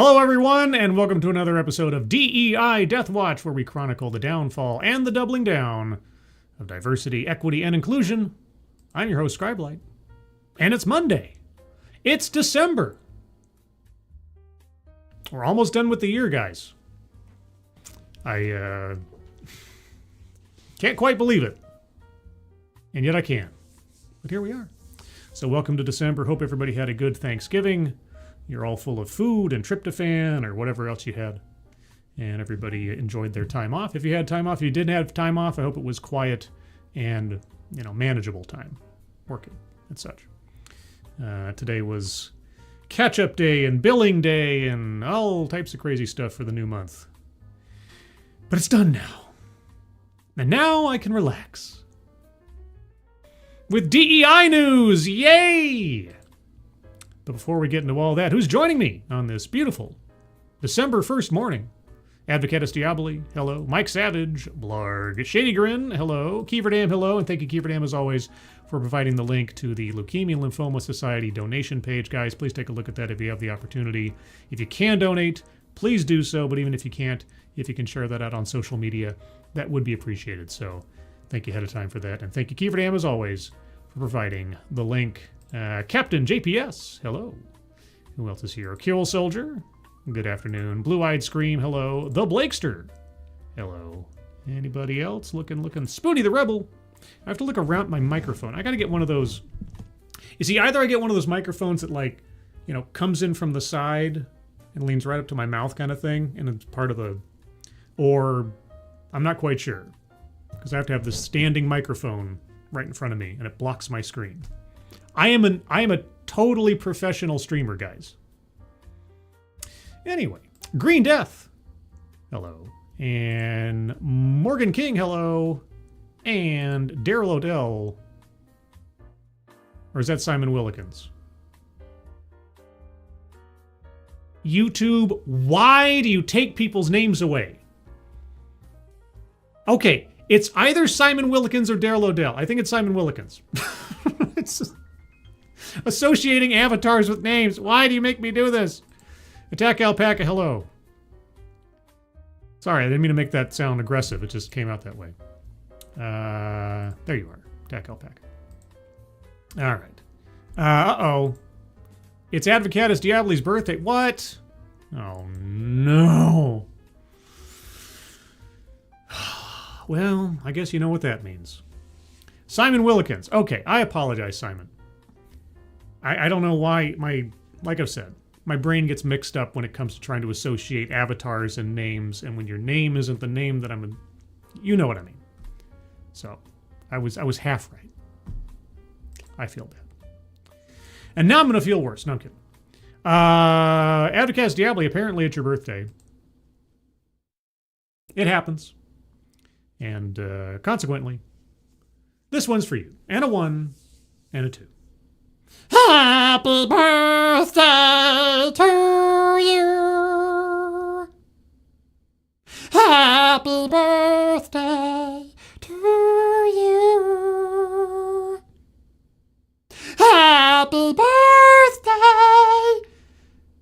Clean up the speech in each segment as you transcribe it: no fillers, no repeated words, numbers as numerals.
Hello, everyone, and welcome to another episode of DEI Deathwatch, where we chronicle the downfall and the doubling down of diversity, equity, and inclusion. I'm your host, Scribelight, and it's Monday. It's December. We're almost done with the year, guys. I can't quite believe it, and yet I can. But here we are. So welcome to December. Hope everybody had a good Thanksgiving. You're all full of food and tryptophan or whatever else you had. And everybody enjoyed their time off. If you had time off, if you didn't have time off, I hope it was quiet and, manageable time working and such. Today was catch-up day and billing day and all types of crazy stuff for the new month. But it's done now. And now I can relax. With DEI news! Yay! But before we get into all that, who's joining me on this beautiful December 1st morning? Advocatus Diaboli, hello. Mike Savage, blarg. Shady Grin, hello. Kieverdam, hello. And thank you, Kieverdam, as always, for providing the link to the Leukemia and Lymphoma Society donation page. Guys, please take a look at that if you have the opportunity. If you can donate, please do so. But even if you can't, if you can share that out on social media, that would be appreciated. So thank you ahead of time for that. And thank you, Kieverdam, as always, for providing the link. Captain JPS, hello. Who else is here? Kill Soldier, good afternoon. Blue-Eyed Scream, hello. The Blakester, hello. Anybody else? Looking. Spoonie the Rebel. I have to look around my microphone. I gotta get one of those. You see, either I get one of those microphones that comes in from the side and leans right up to my mouth kind of thing, and it's part of the, or I'm not quite sure, because I have to have this standing microphone right in front of me, and it blocks my screen. I am a totally professional streamer, guys. Anyway, Green Death, hello. And Morgan King, hello. And Daryl Odell. Or is that Simon Willikins? YouTube, why do you take people's names away? Okay, it's either Simon Willikins or Daryl Odell. I think it's Simon Willikins. It's just associating avatars with names. Why do you make me do this? Attack Alpaca, hello. Sorry, I didn't mean to make that sound aggressive. It just came out that way. There you are. Attack Alpaca. All right. Uh-oh. It's Advocatus Diaboli's birthday. What? Oh, no. Well, I guess you know what that means. Simon Willikins. Okay, I apologize, Simon. I don't know why like I've said, my brain gets mixed up when it comes to trying to associate avatars and names, and when your name isn't the name that you know what I mean. So, I was half right. I feel bad. And now I'm going to feel worse. No, I'm kidding. Advocatus Diaboli, apparently it's your birthday. It happens. And consequently, this one's for you. And a 1 and a 2. Happy birthday to you. Happy birthday to you. Happy birthday,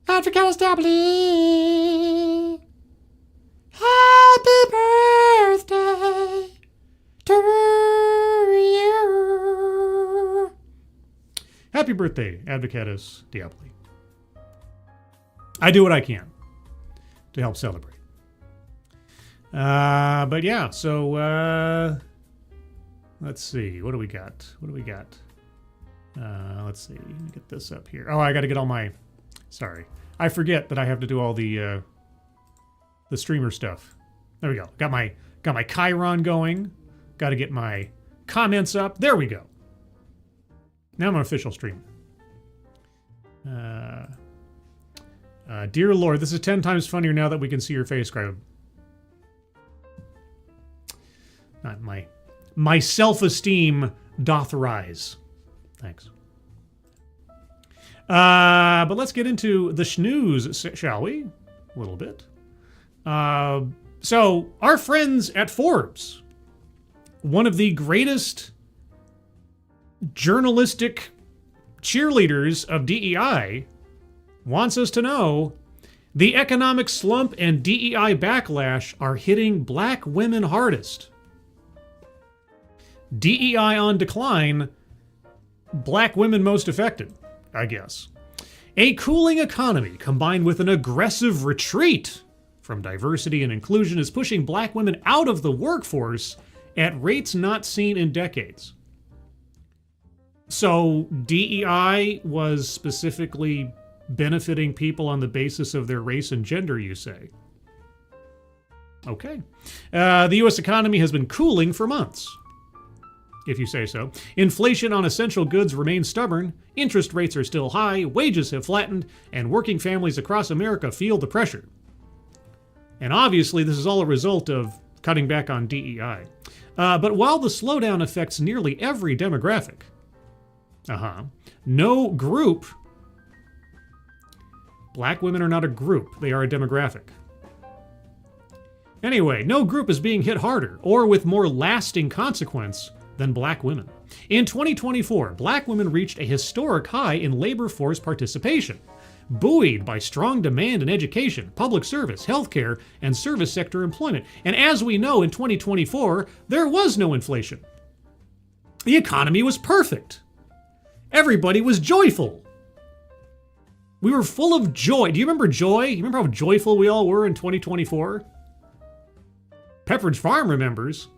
Advocatus Diaboli. Happy birthday to you. Happy birthday, Advocatus Diaboli. I do what I can to help celebrate. But yeah, so let's see. What do we got? Let's see. Let me get this up here. Oh, I got to get all my. Sorry, I forget that I have to do all the streamer stuff. There we go. Got my Chiron going. Got to get my comments up. There we go. Now I'm an official streamer. Dear Lord, this is 10 times funnier now that we can see your face, Scribe. Not my self-esteem doth rise. Thanks. But let's get into the snooze, shall we? A little bit. So, our friends at Forbes, one of the greatest journalistic cheerleaders of DEI, wants us to know The economic slump and DEI backlash are hitting black women hardest. DEI on decline, black women most affected, I guess. A cooling economy combined with an aggressive retreat from diversity and inclusion is pushing black women out of the workforce at rates not seen in decades. So DEI was specifically benefiting people on the basis of their race and gender, you say? Okay. The U.S. economy has been cooling for months, if you say so. Inflation on essential goods remains stubborn, interest rates are still high, wages have flattened, and working families across America feel the pressure. And obviously, this is all a result of cutting back on DEI. But while the slowdown affects nearly every demographic, no group, black women are not a group, they are a demographic. Anyway, no group is being hit harder or with more lasting consequence than black women. In 2024, black women reached a historic high in labor force participation, buoyed by strong demand in education, public service, healthcare, and service sector employment. And as we know, in 2024, there was no inflation. The economy was perfect. Everybody was joyful. We were full of joy. Do you remember joy? You remember how joyful we all were in 2024? Pepperidge Farm remembers.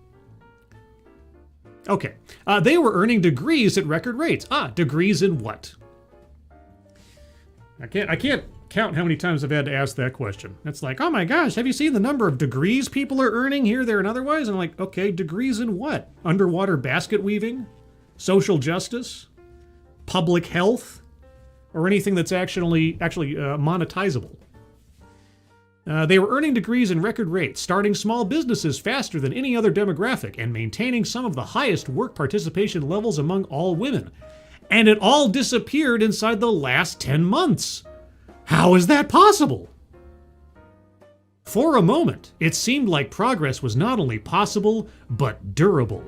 Okay. They were earning degrees at record rates. Degrees in what? I can't count how many times I've had to ask that question. It's like, oh my gosh, have you seen the number of degrees people are earning here, there, and otherwise? And I'm like, okay, degrees in what? Underwater basket weaving? Social justice? Public health? Or anything that's actually monetizable? They were earning degrees in record rates, starting small businesses faster than any other demographic, and maintaining some of the highest work participation levels among all women. And it all disappeared inside the last 10 months. How is that possible? For a moment, it seemed like progress was not only possible, but durable.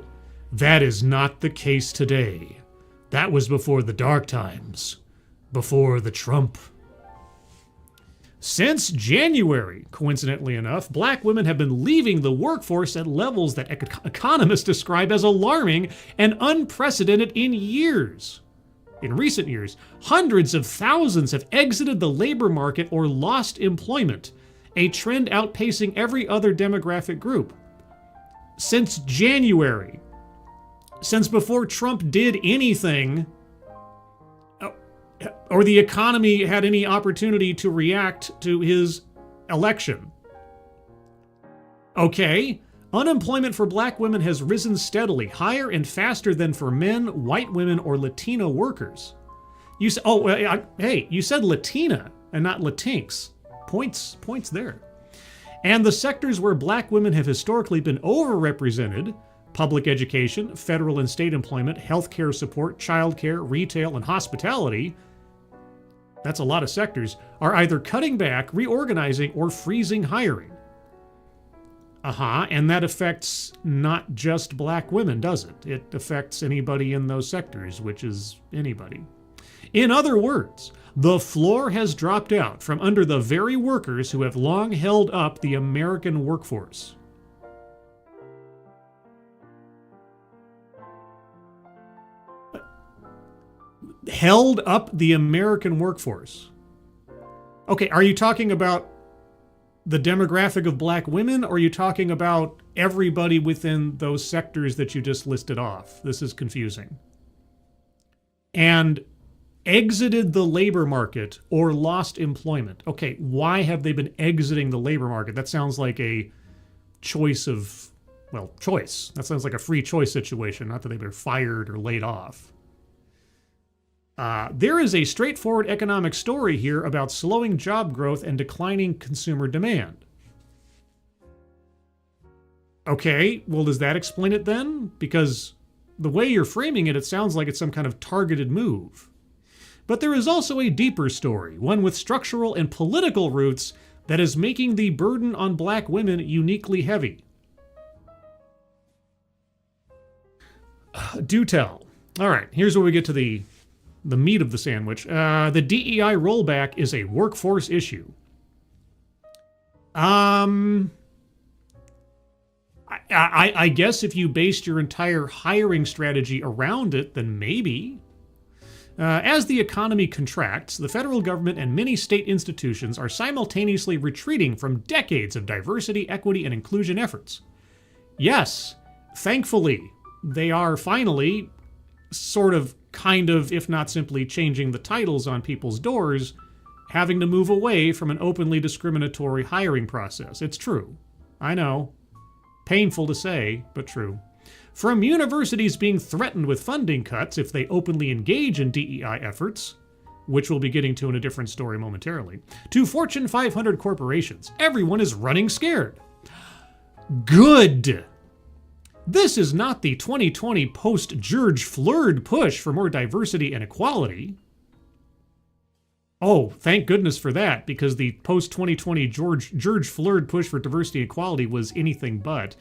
That is not the case today. That was before the dark times, before the Trump. Since January, coincidentally enough, black women have been leaving the workforce at levels that economists describe as alarming and unprecedented in years. In recent years, hundreds of thousands have exited the labor market or lost employment, a trend outpacing every other demographic group. Since January, since before Trump did anything, or the economy had any opportunity to react to his election. Okay, unemployment for black women has risen steadily, higher and faster than for men, white women, or Latino workers. You said, hey, you said Latina and not Latinx. Points there. And the sectors where black women have historically been overrepresented, public education, federal and state employment, healthcare support, childcare, retail, and hospitality, that's a lot of sectors, are either cutting back, reorganizing, or freezing hiring. And that affects not just black women, does it? It affects anybody in those sectors, which is anybody. In other words, the floor has dropped out from under the very workers who have long held up the American workforce. Held up the American workforce. Okay, are you talking about the demographic of black women, or are you talking about everybody within those sectors that you just listed off? This is confusing. And exited the labor market or lost employment. Okay, why have they been exiting the labor market? That sounds like a choice. That sounds like a free choice situation, not that they've been fired or laid off. There is a straightforward economic story here about slowing job growth and declining consumer demand. Okay, well, does that explain it then? Because the way you're framing it, it sounds like it's some kind of targeted move. But there is also a deeper story, one with structural and political roots that is making the burden on black women uniquely heavy. Do tell. All right, here's where we get to the meat of the sandwich. The DEI rollback is a workforce issue. I guess if you based your entire hiring strategy around it, then maybe. As the economy contracts, the federal government and many state institutions are simultaneously retreating from decades of diversity, equity, and inclusion efforts. Yes, thankfully, they are finally sort of, kind of, if not simply changing the titles on people's doors, having to move away from an openly discriminatory hiring process. It's true. I know. Painful to say, but true. From universities being threatened with funding cuts if they openly engage in DEI efforts, which we'll be getting to in a different story momentarily, to Fortune 500 corporations, everyone is running scared. Good. This is not the 2020 post-George Floyd push for more diversity and equality. Oh, thank goodness for that, because the post-2020 George Floyd push for diversity and equality was anything but,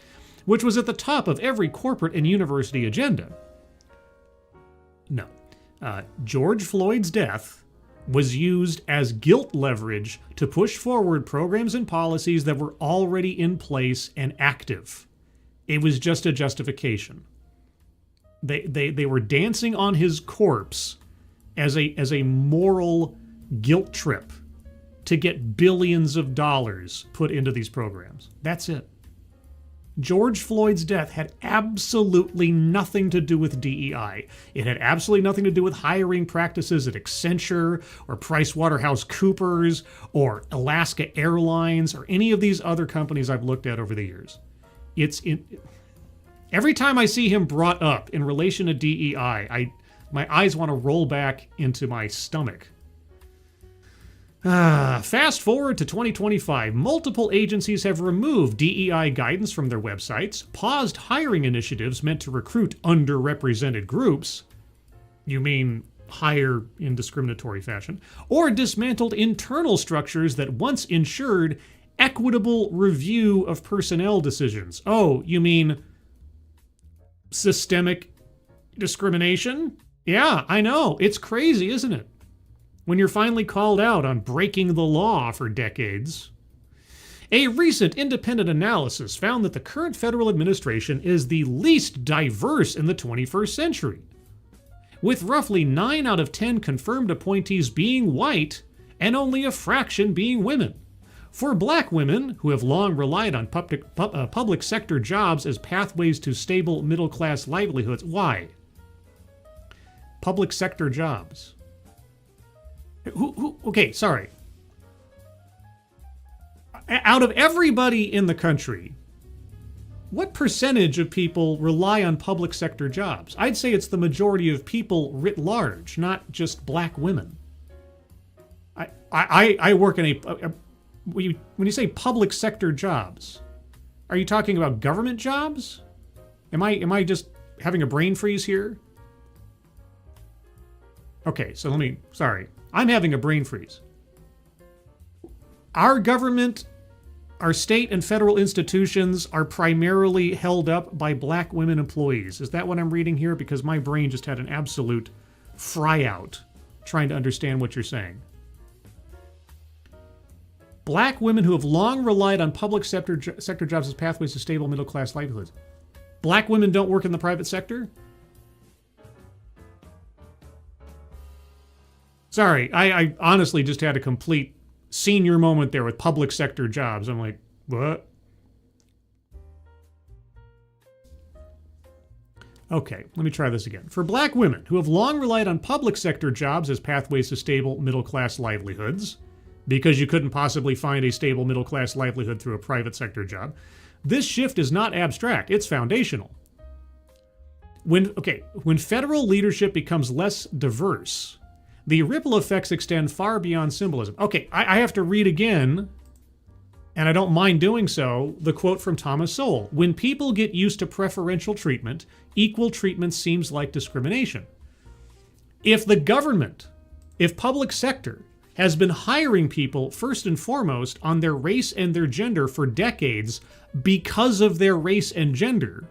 which was at the top of every corporate and university agenda. No. George Floyd's death was used as guilt leverage to push forward programs and policies that were already in place and active. It was just a justification. They were dancing on his corpse as a moral guilt trip to get billions of dollars put into these programs. That's it. George Floyd's death had absolutely nothing to do with DEI. It had absolutely nothing to do with hiring practices at Accenture or PricewaterhouseCoopers or Alaska Airlines or any of these other companies I've looked at over the years. Every time I see him brought up in relation to DEI, my eyes want to roll back into my stomach. Fast forward to 2025, multiple agencies have removed DEI guidance from their websites, paused hiring initiatives meant to recruit underrepresented groups, you mean hire in discriminatory fashion, or dismantled internal structures that once ensured equitable review of personnel decisions. Oh, you mean systemic discrimination? Yeah, I know. It's crazy, isn't it? When you're finally called out on breaking the law for decades. A recent independent analysis found that the current federal administration is the least diverse in the 21st century, with roughly 9 out of 10 confirmed appointees being white and only a fraction being women. For black women, who have long relied on public sector jobs as pathways to stable middle-class livelihoods, why? Public sector jobs. Okay, sorry. Out of everybody in the country, what percentage of people rely on public sector jobs? I'd say it's the majority of people writ large, not just black women. I work in when you say public sector jobs, are you talking about government jobs? Am I just having a brain freeze here? Okay, so sorry. I'm having a brain freeze. Our government, our state and federal institutions are primarily held up by black women employees. Is that what I'm reading here? Because my brain just had an absolute fry out trying to understand what you're saying. Black women who have long relied on public sector jobs as pathways to stable middle-class livelihoods. Black women don't work in the private sector? Sorry, I honestly just had a complete senior moment there with public sector jobs. I'm like, what? Okay, let me try this again. For black women who have long relied on public sector jobs as pathways to stable middle-class livelihoods, because you couldn't possibly find a stable middle-class livelihood through a private sector job, this shift is not abstract, it's foundational. When federal leadership becomes less diverse, the ripple effects extend far beyond symbolism. Okay, I have to read again, and I don't mind doing so, the quote from Thomas Sowell. When people get used to preferential treatment, equal treatment seems like discrimination. If the government, if public sector, has been hiring people first and foremost on their race and their gender for decades because of their race and gender,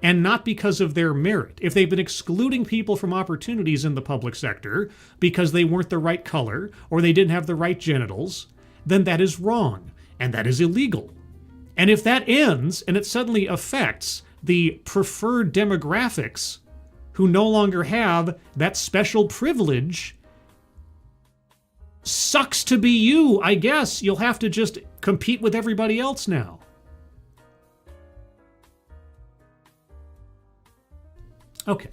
and not because of their merit. If they've been excluding people from opportunities in the public sector because they weren't the right color or they didn't have the right genitals, then that is wrong. and that is illegal. And if that ends and it suddenly affects the preferred demographics who no longer have that special privilege, sucks to be you, I guess. You'll have to just compete with everybody else now. Okay.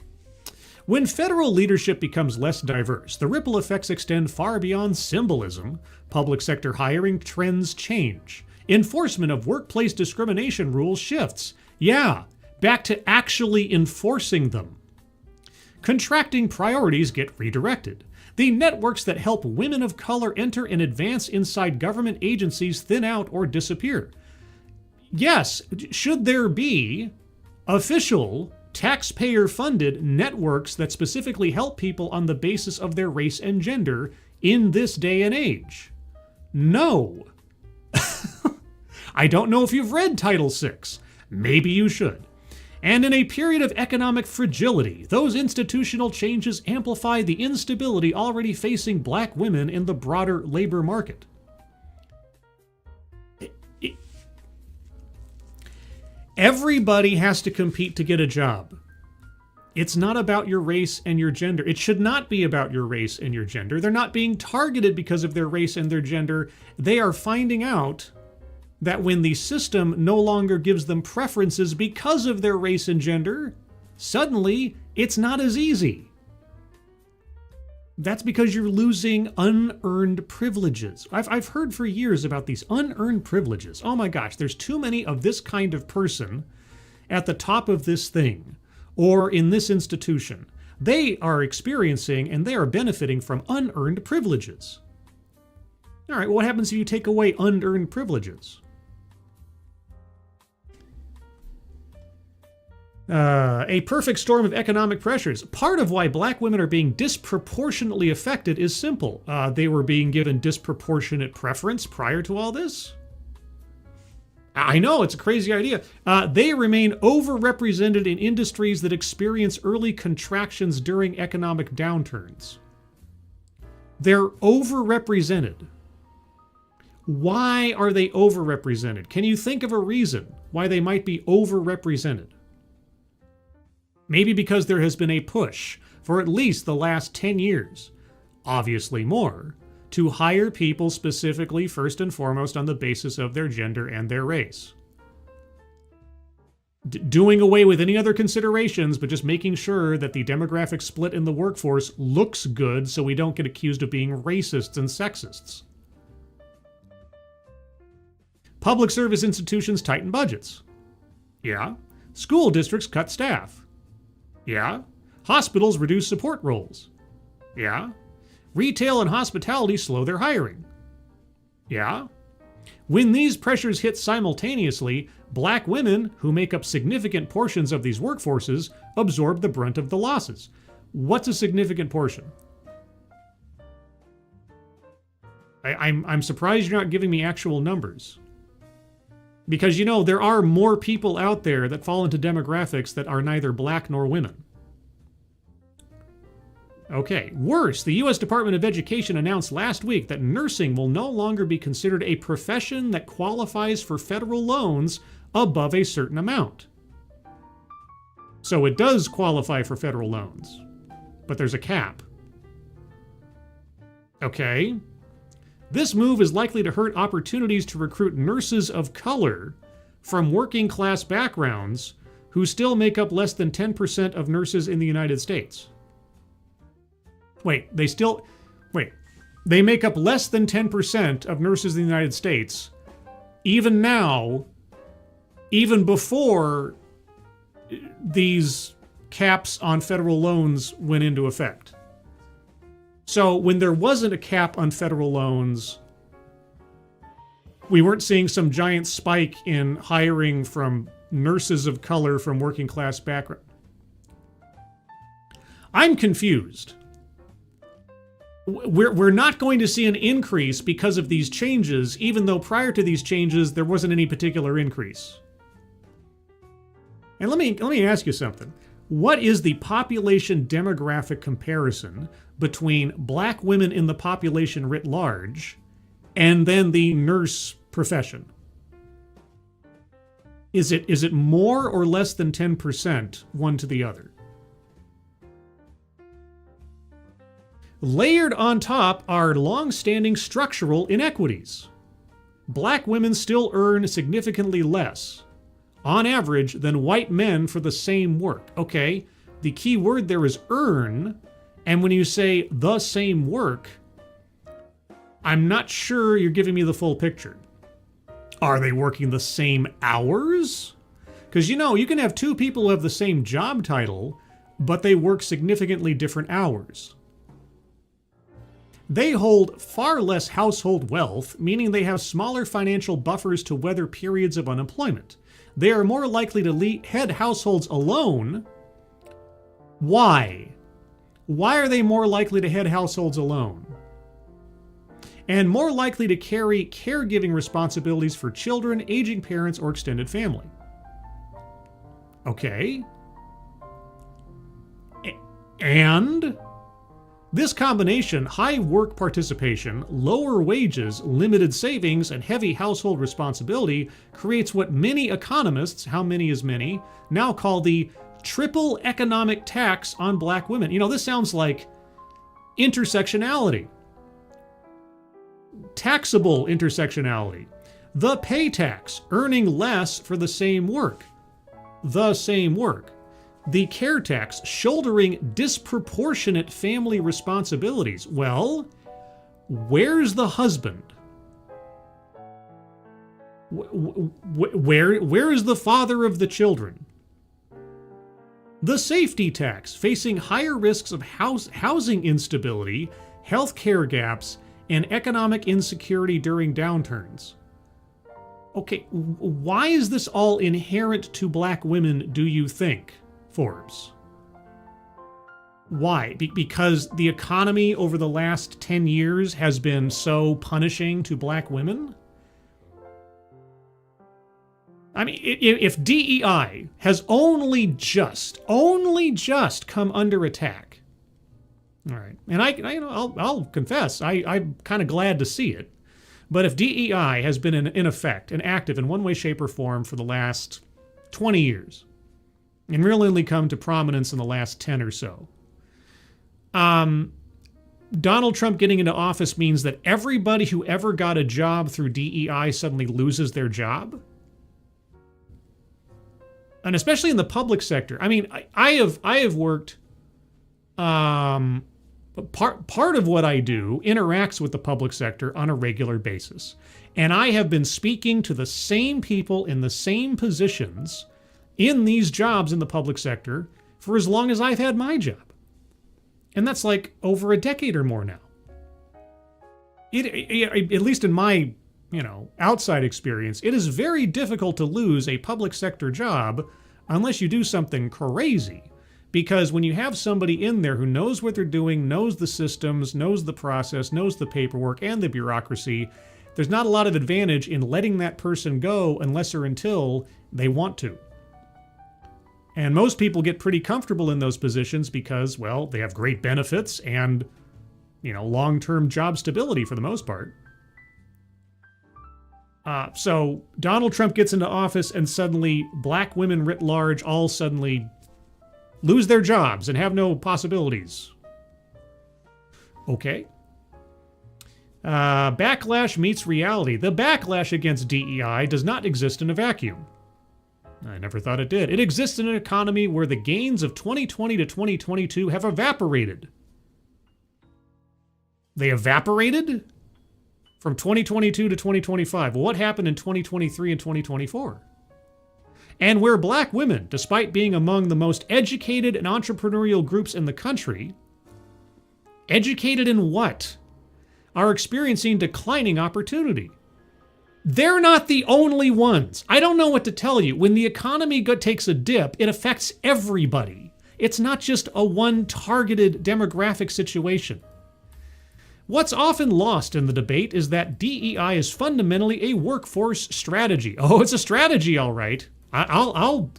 When federal leadership becomes less diverse, the ripple effects extend far beyond symbolism. Public sector hiring trends change. Enforcement of workplace discrimination rules shifts. Yeah, back to actually enforcing them. Contracting priorities get redirected. The networks that help women of color enter and advance inside government agencies thin out or disappear. Yes, should there be official, taxpayer-funded networks that specifically help people on the basis of their race and gender in this day and age? No. I don't know if you've read Title VI. Maybe you should. And in a period of economic fragility, those institutional changes amplify the instability already facing black women in the broader labor market. Everybody has to compete to get a job. It's not about your race and your gender. It should not be about your race and your gender. They're not being targeted because of their race and their gender. They are finding out that when the system no longer gives them preferences because of their race and gender, suddenly it's not as easy. That's because you're losing unearned privileges. I've heard for years about these unearned privileges. Oh my gosh, there's too many of this kind of person at the top of this thing or in this institution. They are experiencing and they are benefiting from unearned privileges. All right, well, what happens if you take away unearned privileges? A perfect storm of economic pressures. Part of why black women are being disproportionately affected is simple. They were being given disproportionate preference prior to all this. I know, it's a crazy idea. They remain overrepresented in industries that experience early contractions during economic downturns. They're overrepresented. Why are they overrepresented? Can you think of a reason why they might be overrepresented? Maybe because there has been a push for at least the last 10 years, obviously more, to hire people specifically first and foremost on the basis of their gender and their race. Doing away with any other considerations, but just making sure that the demographic split in the workforce looks good so we don't get accused of being racists and sexists. Public service institutions tighten budgets. Yeah. School districts cut staff. Yeah. Hospitals reduce support roles. Yeah. Retail and hospitality slow their hiring. Yeah. When these pressures hit simultaneously, black women, who make up significant portions of these workforces, absorb the brunt of the losses. What's a significant portion? I'm surprised you're not giving me actual numbers. Because, you know, there are more people out there that fall into demographics that are neither black nor women. Okay, worse, the U.S. Department of Education announced last week that nursing will no longer be considered a profession that qualifies for federal loans above a certain amount. So it does qualify for federal loans, but there's a cap. Okay. This move is likely to hurt opportunities to recruit nurses of color from working class backgrounds who still make up less than 10% of nurses in the United States. They make up less than 10% of nurses in the United States, even now, even before these caps on federal loans went into effect. So when there wasn't a cap on federal loans, we weren't seeing some giant spike in hiring from nurses of color from working class background. I'm confused. We're not going to see an increase because of these changes, even though prior to these changes, there wasn't any particular increase. And let me ask you something. What is the population demographic comparison between black women in the population writ large and then the nurse profession? Is it more or less than 10% one to the other? Layered on top are long-standing structural inequities. Black women still earn significantly less, on average, than white men for the same work. Okay, the key word there is earn, and when you say the same work, I'm not sure you're giving me the full picture. Are they working the same hours? Because you can have two people who have the same job title, but they work significantly different hours. They hold far less household wealth, meaning they have smaller financial buffers to weather periods of unemployment. They are more likely to head households alone. Why? Why are they more likely to head households alone? And more likely to carry caregiving responsibilities for children, aging parents, or extended family. Okay. And this combination, high work participation, lower wages, limited savings, and heavy household responsibility, creates what many economists, how many is many, now call the triple economic tax on black women. This sounds like intersectionality. Taxable intersectionality. The pay tax, earning less for the same work. The same work. The care tax, shouldering disproportionate family responsibilities. Well, where's the husband? Where is the father of the children? The safety tax, facing higher risks of housing instability, health care gaps, and economic insecurity during downturns. Okay, why is this all inherent to black women, do you think, Forbes? Why? Because the economy over the last 10 years has been so punishing to black women? I mean, if DEI has only just come under attack, all right, and I'll confess, I'm kind of glad to see it, but if DEI has been in effect and active in one way, shape, or form for the last 20 years, and really only come to prominence in the last 10 or so, Donald Trump getting into office means that everybody who ever got a job through DEI suddenly loses their job. And especially in the public sector. I mean, I have worked, part of what I do interacts with the public sector on a regular basis. And I have been speaking to the same people in the same positions in these jobs in the public sector for as long as I've had my job. And that's like over a decade or more now. At least in my outside experience, it is very difficult to lose a public sector job unless you do something crazy. Because when you have somebody in there who knows what they're doing, knows the systems, knows the process, knows the paperwork and the bureaucracy, there's not a lot of advantage in letting that person go unless or until they want to. And most people get pretty comfortable in those positions because, well, they have great benefits and, long-term job stability for the most part. So Donald Trump gets into office and suddenly black women writ large all suddenly lose their jobs and have no possibilities. Okay. Backlash meets reality. The backlash against DEI does not exist in a vacuum. I never thought it did. It exists in an economy where the gains of 2020 to 2022 have evaporated. They evaporated? From 2022 to 2025. Well, what happened in 2023 and 2024? And where black women, despite being among the most educated and entrepreneurial groups in the country, educated in what? Are experiencing declining opportunity. They're not the only ones. I don't know what to tell you. When the economy takes a dip, it affects everybody. It's not just a one-targeted demographic situation. What's often lost in the debate is that DEI is fundamentally a workforce strategy. Oh, it's a strategy, all right. I'll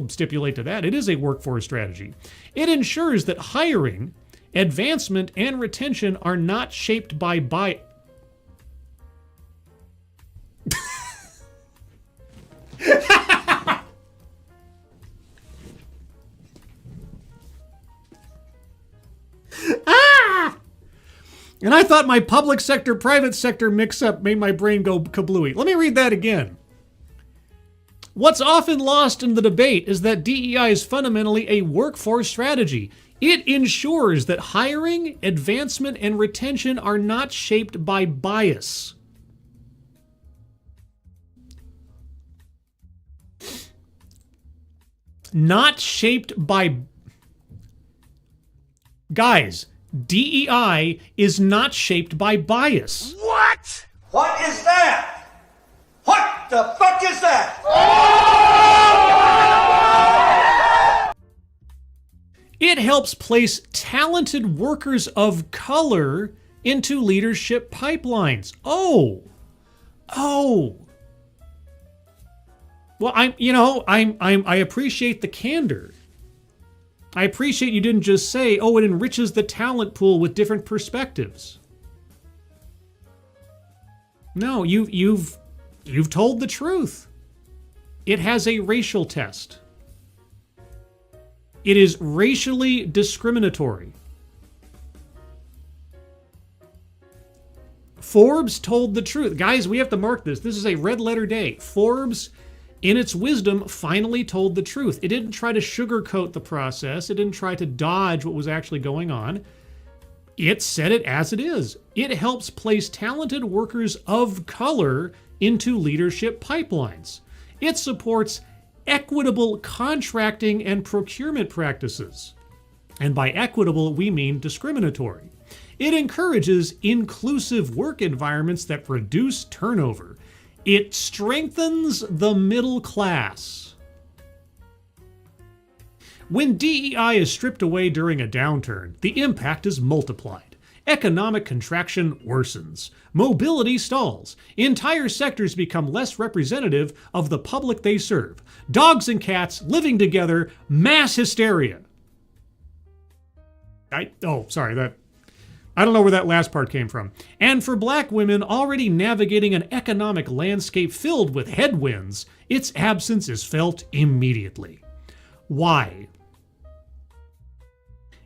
stipulate to that. It is a workforce strategy. It ensures that hiring, advancement, and retention are not shaped by And I thought my public sector, private sector mix-up made my brain go kablooey. Let me read that again. What's often lost in the debate is that DEI is fundamentally a workforce strategy. It ensures that hiring, advancement, and retention are not shaped by bias. Not shaped by... Guys, DEI is not shaped by bias. What? What is that? What the fuck is that? It helps place talented workers of color into leadership pipelines. Oh. Well, I appreciate the candor. I appreciate you didn't just say, oh, it enriches the talent pool with different perspectives. No, you've told the truth. It has a racial test. It is racially discriminatory. Forbes told the truth. Guys, we have to mark this. This is a red letter day. Forbes, in its wisdom, finally told the truth. It didn't try to sugarcoat the process. It didn't try to dodge what was actually going on. It said it as it is. It helps place talented workers of color into leadership pipelines. It supports equitable contracting and procurement practices. And by equitable, we mean discriminatory. It encourages inclusive work environments that reduce turnover. It strengthens the middle class. When DEI is stripped away during a downturn, the impact is multiplied. Economic contraction worsens. Mobility stalls. Entire sectors become less representative of the public they serve. Dogs and cats living together, mass hysteria. I don't know where that last part came from. And for black women already navigating an economic landscape filled with headwinds, its absence is felt immediately. Why?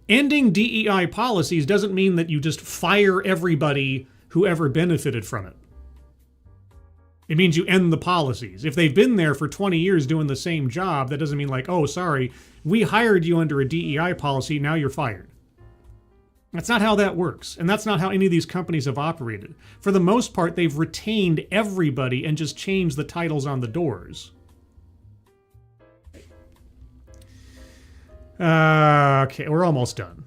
Ending DEI policies doesn't mean that you just fire everybody who ever benefited from it. It means you end the policies. If they've been there for 20 years doing the same job, that doesn't mean like, oh, sorry, we hired you under a DEI policy, now you're fired. That's not how that works, and that's not how any of these companies have operated. For the most part, they've retained everybody and just changed the titles on the doors. Okay, we're almost done.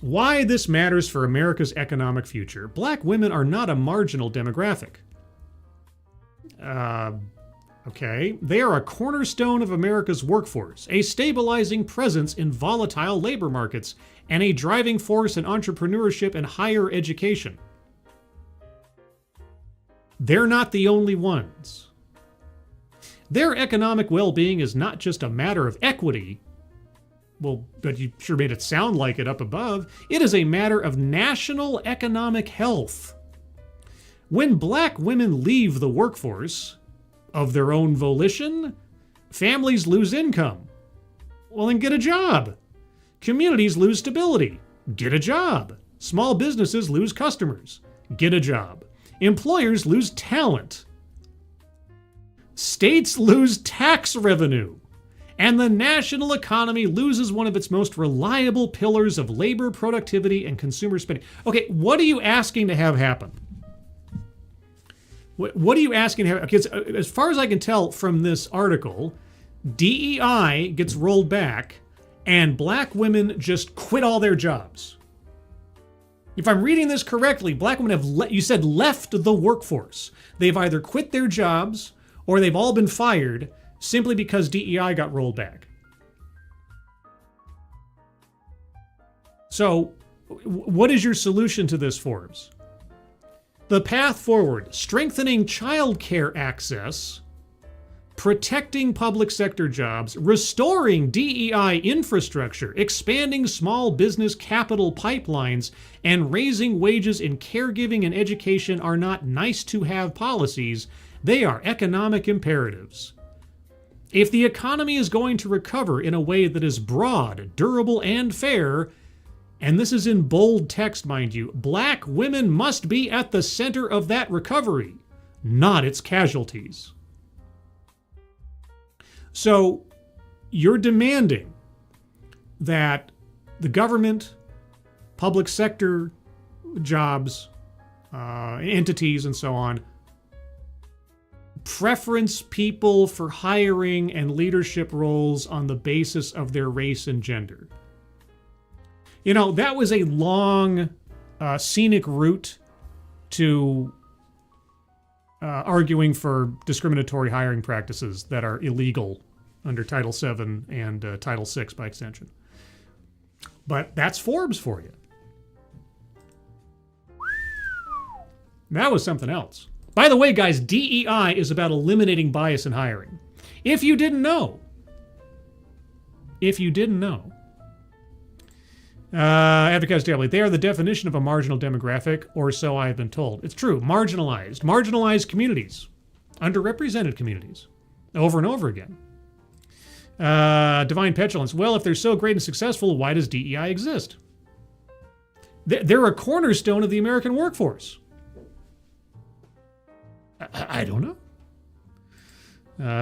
Why this matters for America's economic future. Black women are not a marginal demographic. Okay. They are a cornerstone of America's workforce, a stabilizing presence in volatile labor markets, and a driving force in entrepreneurship and higher education. They're not the only ones. Their economic well-being is not just a matter of equity. Well, but you sure made it sound like it up above. It is a matter of national economic health. When black women leave the workforce of their own volition, families lose income. Well, then get a job. Communities lose stability. Get a job. Small businesses lose customers. Get a job. Employers lose talent. States lose tax revenue. And the national economy loses one of its most reliable pillars of labor, productivity, and consumer spending. Okay, what are you asking to have happen? What are you asking to have? Because as far as I can tell from this article, DEI gets rolled back and black women just quit all their jobs. If I'm reading this correctly, black women have, you said, left the workforce. They've either quit their jobs or they've all been fired simply because DEI got rolled back. So, what is your solution to this, Forbes? The path forward: strengthening childcare access, protecting public sector jobs, restoring DEI infrastructure, expanding small business capital pipelines, and raising wages in caregiving and education are not nice-to-have policies. They are economic imperatives. If the economy is going to recover in a way that is broad, durable, and fair, and this is in bold text, mind you, black women must be at the center of that recovery, not its casualties. So you're demanding that the government, public sector jobs, entities, and so on, preference people for hiring and leadership roles on the basis of their race and gender. You know, that was a long, scenic route to arguing for discriminatory hiring practices that are illegal under Title VII and Title VI by extension. But that's Forbes for you. That was something else. By the way, guys, DEI is about eliminating bias in hiring. If you didn't know. Advocates Daily, they are the definition of a marginal demographic, or so I have been told. It's true. Marginalized communities. Underrepresented communities. Over and over again. Divine Petulance, well, if they're so great and successful, why does DEI exist? They're a cornerstone of the American workforce. I don't know.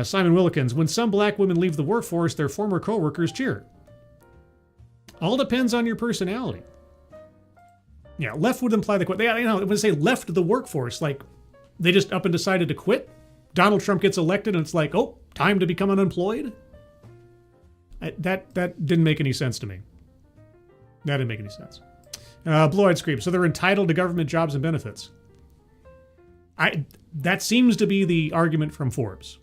Simon Willikins, when some black women leave the workforce, their former coworkers cheer. All depends on your personality. Yeah, left would imply they quit. When they say left the workforce, like they just up and decided to quit. Donald Trump gets elected and it's like, oh, time to become unemployed. That didn't make any sense to me. That didn't make any sense. Blue-eyed Scream, so they're entitled to government jobs and benefits. That seems to be the argument from Forbes,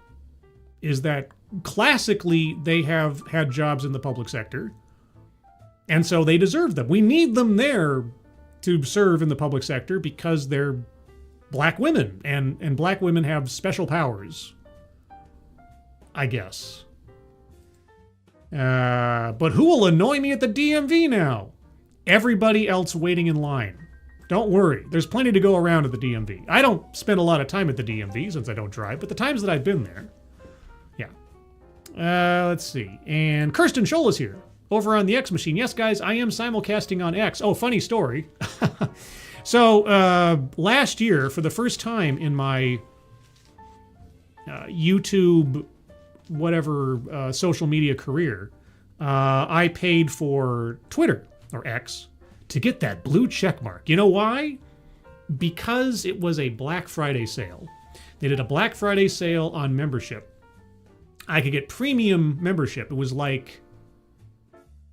is that classically they have had jobs in the public sector, and so they deserve them. We need them there to serve in the public sector because they're black women, and black women have special powers, I guess. But who will annoy me at the DMV now? Everybody else waiting in line. Don't worry, there's plenty to go around at the DMV. I don't spend a lot of time at the DMV since I don't drive, but the times that I've been there, yeah. Let's see. And Kirsten Scholl is here, over on the X Machine. Yes, guys, I am simulcasting on X. Oh, funny story. So, last year, for the first time in my YouTube, whatever, social media career, I paid for Twitter, or X, to get that blue check mark. You know why? Because it was a Black Friday sale. They did a Black Friday sale on membership. I could get premium membership. It was like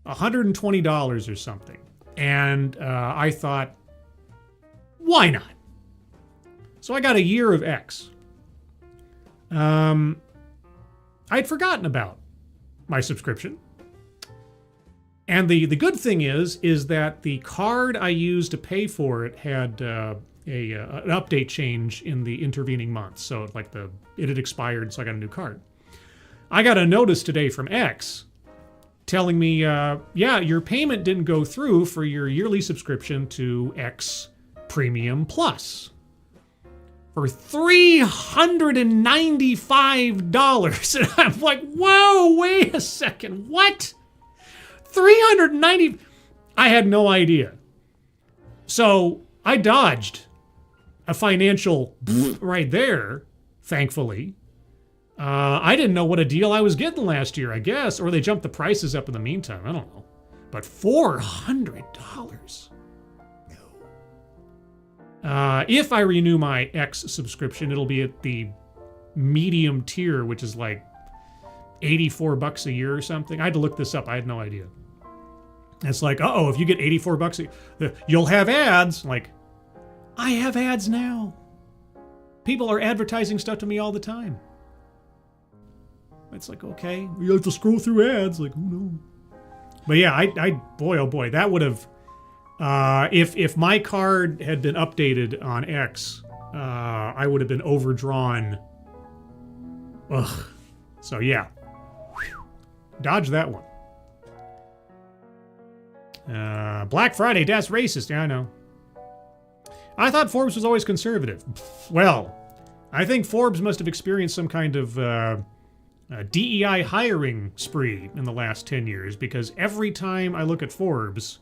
$120 or something. And I thought, why not? So I got a year of X. I'd forgotten about my subscription. And the good thing is that the card I used to pay for it had an update change in the intervening months. So like it had expired, so I got a new card. I got a notice today from X telling me, yeah, your payment didn't go through for your yearly subscription to X Premium Plus for $395. And I'm like, whoa, wait a second, what? $390. I had no idea. So I dodged a financial right there, thankfully. I didn't know what a deal I was getting last year, I guess, or they jumped the prices up in the meantime. I don't know. But $400. No. If I renew my X subscription, it'll be at the medium tier, which is like $84 a year or something. I had to look this up. I had no idea. It's like, uh-oh, if you get $84 you'll have ads. Like, I have ads now. People are advertising stuff to me all the time. It's like, okay, you have to scroll through ads. Like, who knows? But yeah, I boy, oh boy, that would have, if my card had been updated on X, I would have been overdrawn. Ugh. So yeah, dodge that one. Black Friday, that's racist. Yeah, I know. I thought Forbes was always conservative. Well, I think Forbes must have experienced some kind of DEI hiring spree in the last 10 years, because every time I look at Forbes,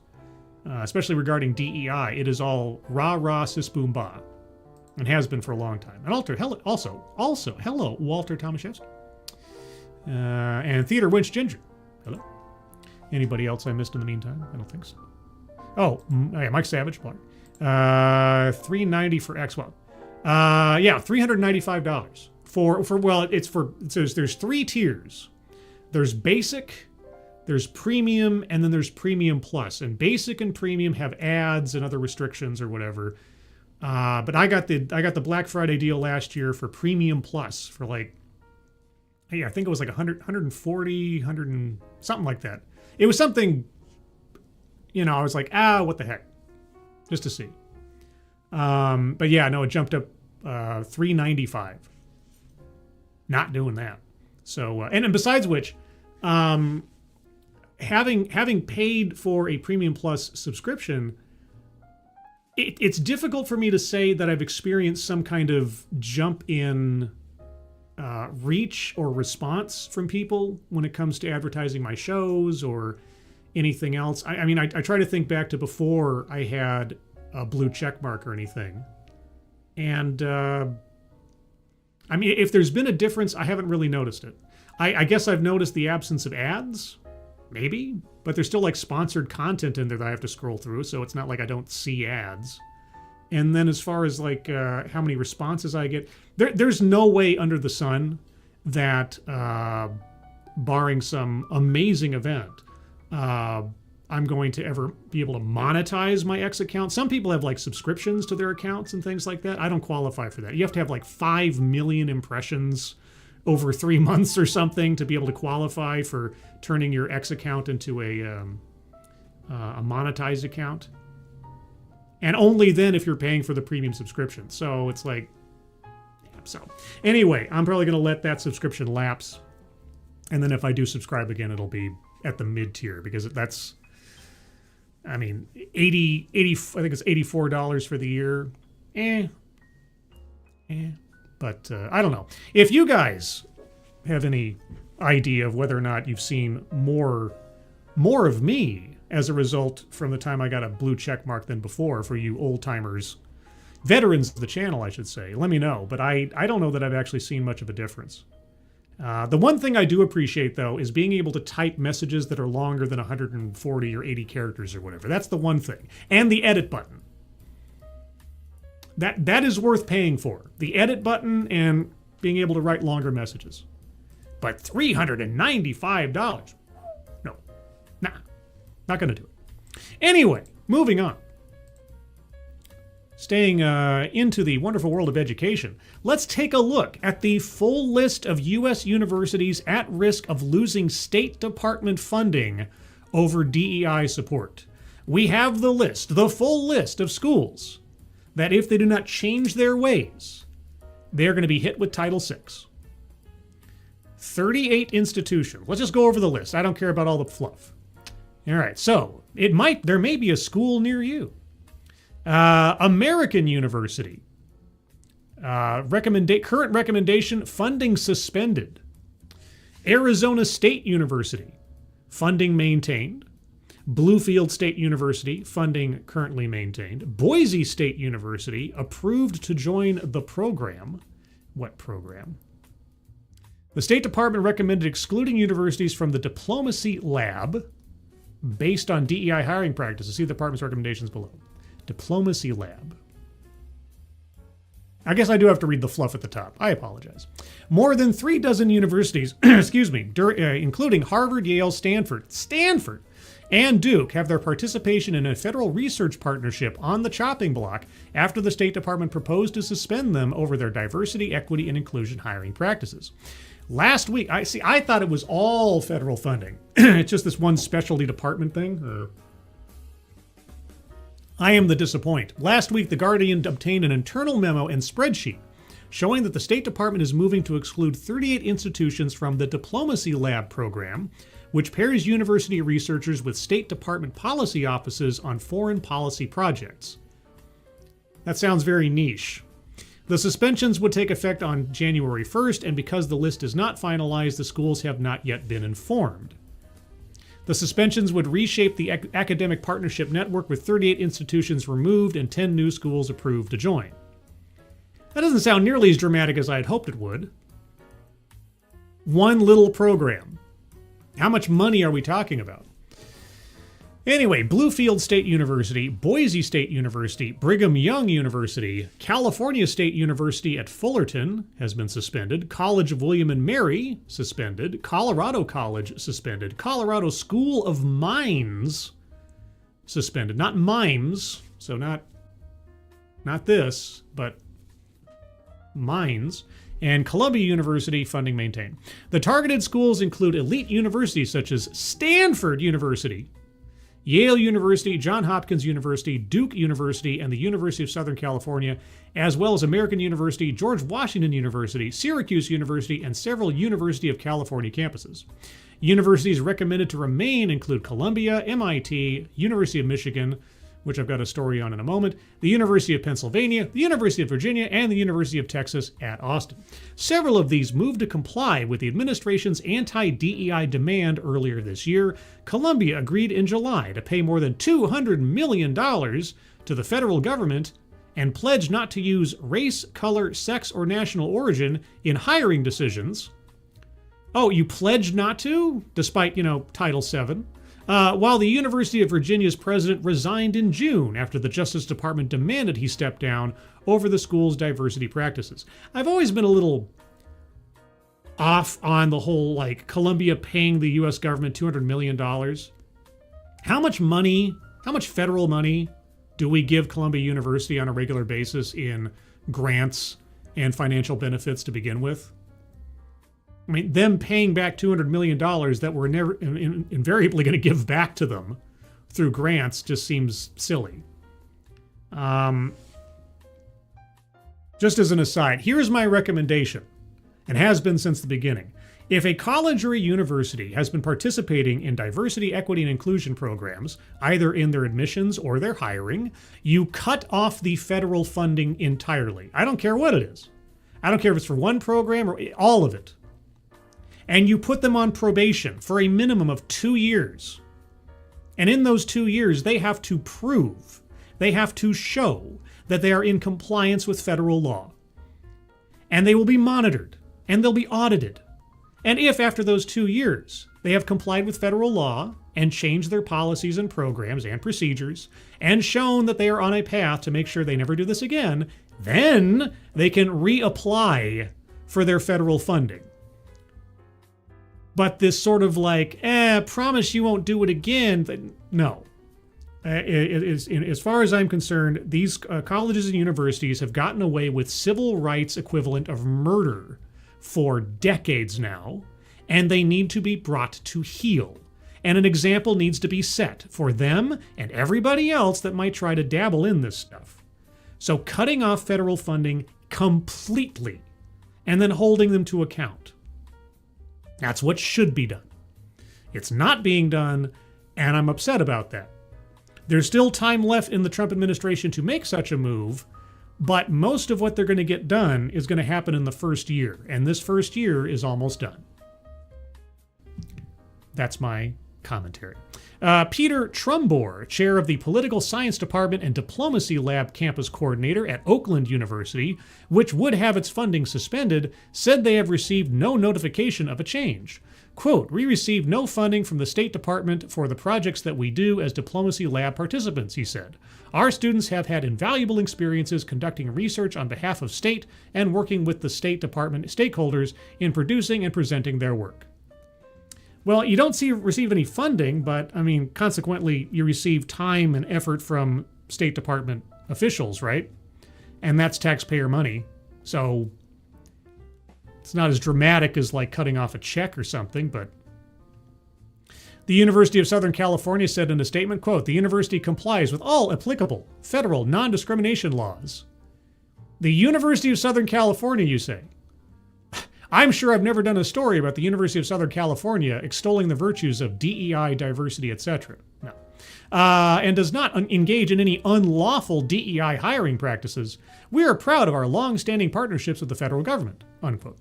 especially regarding DEI, it is all rah-rah, sis-boom, bah, and has been for a long time. And also, hello, Walter Tomaszewski. And Theater Winch Ginger. Hello. Anybody else I missed in the meantime? I don't think so. Oh, yeah, Mike Savage, blog. $390 for X1. Yeah, $395 there's 3 tiers. There's basic, there's premium, and then there's premium plus. And basic and premium have ads and other restrictions or whatever. But I got the Black Friday deal last year for premium plus for like, I think it was like 140, 100 and something like that. It was something, I was like, what the heck, just to see. But yeah, no, it jumped up $395. Not doing that. So, and besides which, having paid for a Premium Plus subscription, it's difficult for me to say that I've experienced some kind of jump in reach or response from people when it comes to advertising my shows or anything else. I mean, I try to think back to before I had a blue check mark or anything. And I mean, if there's been a difference, I haven't really noticed it. I guess I've noticed the absence of ads, maybe, but there's still like sponsored content in there that I have to scroll through, so it's not like I don't see ads. And then as far as like how many responses I get, there's no way under the sun that, barring some amazing event, I'm going to ever be able to monetize my X account. Some people have like subscriptions to their accounts and things like that. I don't qualify for that. You have to have like 5 million impressions over 3 months or something to be able to qualify for turning your X account into a monetized account. And only then if you're paying for the premium subscription. So it's like, so anyway, I'm probably going to let that subscription lapse. And then if I do subscribe again, it'll be at the mid tier, because that's, I mean, 80, I think it's $84 for the year. But I don't know. If you guys have any idea of whether or not you've seen more of me as a result from the time I got a blue check mark than before, for you old timers, veterans of the channel, I should say, let me know. But I don't know that I've actually seen much of a difference. The one thing I do appreciate, though, is being able to type messages that are longer than 140 or 80 characters or whatever. That's the one thing. And the edit button. That is worth paying for. The edit button and being able to write longer messages. But $395? No. Nah. Not going to do it. Anyway, moving on. Staying into the wonderful world of education, let's take a look at the full list of U.S. universities at risk of losing State Department funding over DEI support. We have the list, the full list of schools that if they do not change their ways, they're going to be hit with Title VI. 38 institutions. Let's just go over the list. I don't care about all the fluff. All right, so there may be a school near you. American University. Current recommendation, funding suspended. Arizona State University, funding maintained. Bluefield State University, funding currently maintained. Boise State University, approved to join the program. What program? The State Department recommended excluding universities from the Diplomacy Lab based on DEI hiring practices. See the department's recommendations below. Diplomacy Lab. I guess I do have to read the fluff at the top. I apologize. More than 36 universities, including Harvard, Yale, Stanford, and Duke, have their participation in a federal research partnership on the chopping block after the State Department proposed to suspend them over their diversity, equity, and inclusion hiring practices. Last week, I thought it was all federal funding. It's just this one specialty department thing. I am the disappoint. Last week, The Guardian obtained an internal memo and spreadsheet showing that the State Department is moving to exclude 38 institutions from the Diplomacy Lab program, which pairs university researchers with State Department policy offices on foreign policy projects. That sounds very niche. The suspensions would take effect on January 1st, and because the list is not finalized, the schools have not yet been informed. The suspensions would reshape the academic partnership network, with 38 institutions removed and 10 new schools approved to join. That doesn't sound nearly as dramatic as I had hoped it would. One little program. How much money are we talking about? Anyway, Bluefield State University, Boise State University, Brigham Young University, California State University at Fullerton has been suspended, College of William and Mary suspended, Colorado College suspended, Colorado School of Mines suspended. Not mimes, so not this, but mines. And Columbia University funding maintained. The targeted schools include elite universities such as Stanford University, Yale University, Johns Hopkins University, Duke University, and the University of Southern California, as well as American University, George Washington University, Syracuse University, and several University of California campuses. Universities recommended to remain include Columbia, MIT, University of Michigan, which I've got a story on in a moment, the University of Pennsylvania, the University of Virginia, and the University of Texas at Austin. Several of these moved to comply with the administration's anti-DEI demand earlier this year. Columbia agreed in July to pay more than $200 million to the federal government and pledged not to use race, color, sex, or national origin in hiring decisions. Oh, you pledged not to? Despite, Title VII. While the University of Virginia's president resigned in June after the Justice Department demanded he step down over the school's diversity practices. I've always been a little off on the whole, Columbia paying the U.S. government $200 million. How much federal money do we give Columbia University on a regular basis in grants and financial benefits to begin with? I mean, them paying back $200 million that we're never invariably going to give back to them through grants just seems silly. Just as an aside, here's my recommendation, and has been since the beginning. If a college or a university has been participating in diversity, equity, and inclusion programs, either in their admissions or their hiring, you cut off the federal funding entirely. I don't care what it is. I don't care if it's for one program or all of it. And you put them on probation for a minimum of 2 years. And in those 2 years, they have to prove, they have to show that they are in compliance with federal law. And they will be monitored, and they'll be audited. And if after those 2 years, they have complied with federal law and changed their policies and programs and procedures, and shown that they are on a path to make sure they never do this again, then they can reapply for their federal funding. But this sort of promise you won't do it again, no. As far as I'm concerned, these colleges and universities have gotten away with civil rights equivalent of murder for decades now, and they need to be brought to heel. And an example needs to be set for them and everybody else that might try to dabble in this stuff. So cutting off federal funding completely, and then holding them to account. That's what should be done. It's not being done, and I'm upset about that. There's still time left in the Trump administration to make such a move, but most of what they're going to get done is going to happen in the first year, and this first year is almost done. That's my commentary. Peter Trumbore, chair of the Political Science Department and Diplomacy Lab campus coordinator at Oakland University, which would have its funding suspended, said they have received no notification of a change. Quote, "We received no funding from the State Department for the projects that we do as Diplomacy Lab participants," he said. "Our students have had invaluable experiences conducting research on behalf of state and working with the State Department stakeholders in producing and presenting their work." Well, you don't receive any funding, but, consequently, you receive time and effort from State Department officials, right? And that's taxpayer money. So it's not as dramatic as, cutting off a check or something, but... The University of Southern California said in a statement, quote, "The university complies with all applicable federal non-discrimination laws." The University of Southern California, you say? I'm sure I've never done a story about the University of Southern California extolling the virtues of DEI, diversity, etc. No. And does not engage in any unlawful DEI hiring practices. We are proud of our long-standing partnerships with the federal government, unquote.